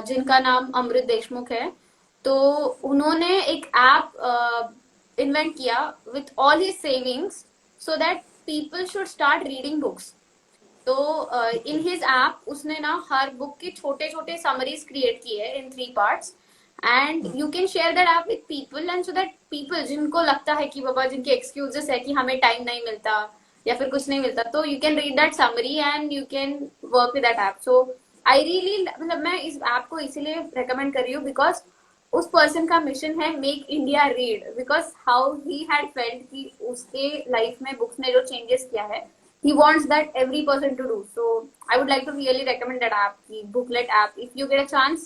जिनका नाम अमृत देशमुख है। तो उन्होंने एक ऐप इन्वेंट किया with all his savings, so that people should start reading books. तो इन हिज ऐप उसने ना हर बुक के छोटे छोटे समरीज क्रिएट किए इन 3 parts. And you can share that app with people, and so that people जिनको लगता है कि बाबा, जिनके एक्सक्यूजेस है कि हमें टाइम नहीं मिलता या फिर कुछ नहीं मिलता, तो you can read that summary and you can work with that app. So I really, मतलब मैं इस ऐप को इसीलिए रेकमेंड कर रही हूँ बिकॉज उस पर्सन का मिशन है make India read, because how he had felt कि उसके लाइफ में बुक्स ने जो चेंजेस किया है, he wants that every person to do. So I would like to really recommend that app, the booklet app. If you get a chance,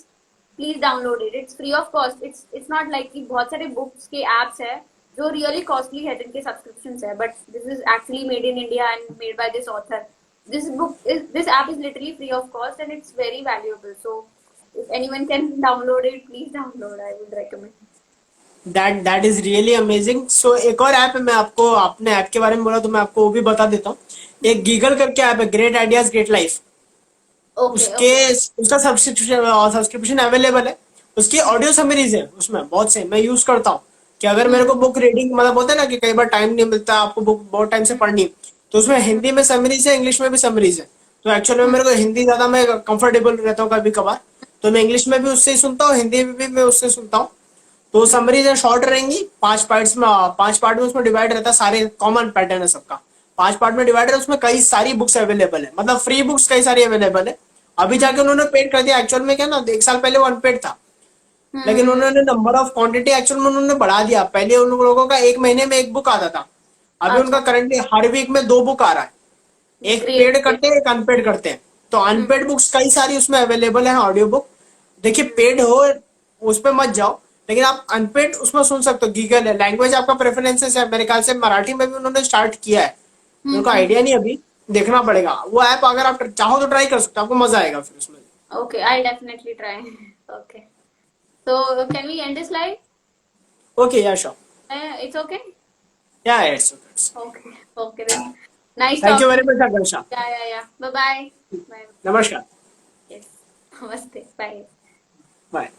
please download it. It's free of cost. It's not like कि बहुत सारे books के apps है जो really costly है, जिनके subscriptions है, but this is actually made in India and made by this author. This app is literally free of cost and it's very valuable. So if anyone can download it, please download. I would recommend. That is really amazing. So एक और app है, मैं आपको, आपने app के बारे में बोला तो मैं आपको वो भी बता देता हूँ। एक गीगल करके ऐप है, great ideas great life. Okay, उसके okay. उसका सब्सक्रिप्शन सब्सक्रिप्शन अवेलेबल है। उसकी ऑडियो समरीज है उसमें बहुत से, मैं यूज करता हूँ। कि अगर मेरे को बुक रीडिंग मतलब बोलते हैं ना कि कई बार टाइम नहीं मिलता, आपको बुक बहुत टाइम से पढ़नी है, तो उसमें हिंदी में समरीज है, इंग्लिश में भी समरीज है। तो एक्चुअल में मेरे को हिंदी ज्यादा मैं कंफर्टेबल रहता हूँ कभी कभार, तो मैं इंग्लिश में भी उससे ही सुनता हूँ, हिंदी में भी मैं उससे सुनता हूँ। तो समरीज शॉर्ट रहेंगी, 5 पार्ट में उसमें डिवाइड रहता है, सारे कॉमन पैटर्न है सबका, 5 पार्ट में डिवाइड है, उसमें कई सारी बुक्स अवेलेबल है, मतलब फ्री बुक्स कई सारी अवेलेबल है। अभी जाके उन्होंने पेड कर दिया, एक्चुअल में क्या ना 1 साल पहले वो अनपेड था, लेकिन हम्म। उन्होंने नंबर ऑफ क्वांटिटी एक्चुअल में उन्होंने बढ़ा दिया। पहले उन लोगों का 1 महीने में 1 बुक आता था, अभी उनका अच्छा। करंटली हर वीक में 2 बुक आ रहा है, एक ग्रेट पेड ग्रेट। करते हैं एक अनपेड करते हैं। तो अनपेड बुक्स कई सारी उसमें अवेलेबल है, ऑडियो बुक। देखिए पेड हो उस पर मत जाओ, लेकिन आप अनपेड उसमें सुन सकते हो, गीगल है, लैंग्वेज आपका प्रेफरेंसेस है, मेरे ख्याल से मराठी में भी उन्होंने स्टार्ट किया है, मेरे को हम्म। आइडिया नहीं अभी, देखना पड़ेगा वो ऐप, अगर आप चाहो तो ट्राई कर सकते हो, आपको मजा आएगा फिर उसमें। Okay, I'll definitely try. Okay. So can we end this live? Okay या श्योर, It's okay? या it's okay, Okay. Okay then. Nice thank you very talking. Much Akanksha, Yeah, yeah, yeah. Bye bye. Bye. नमस्कार, Yes. Namaste. Bye. Bye.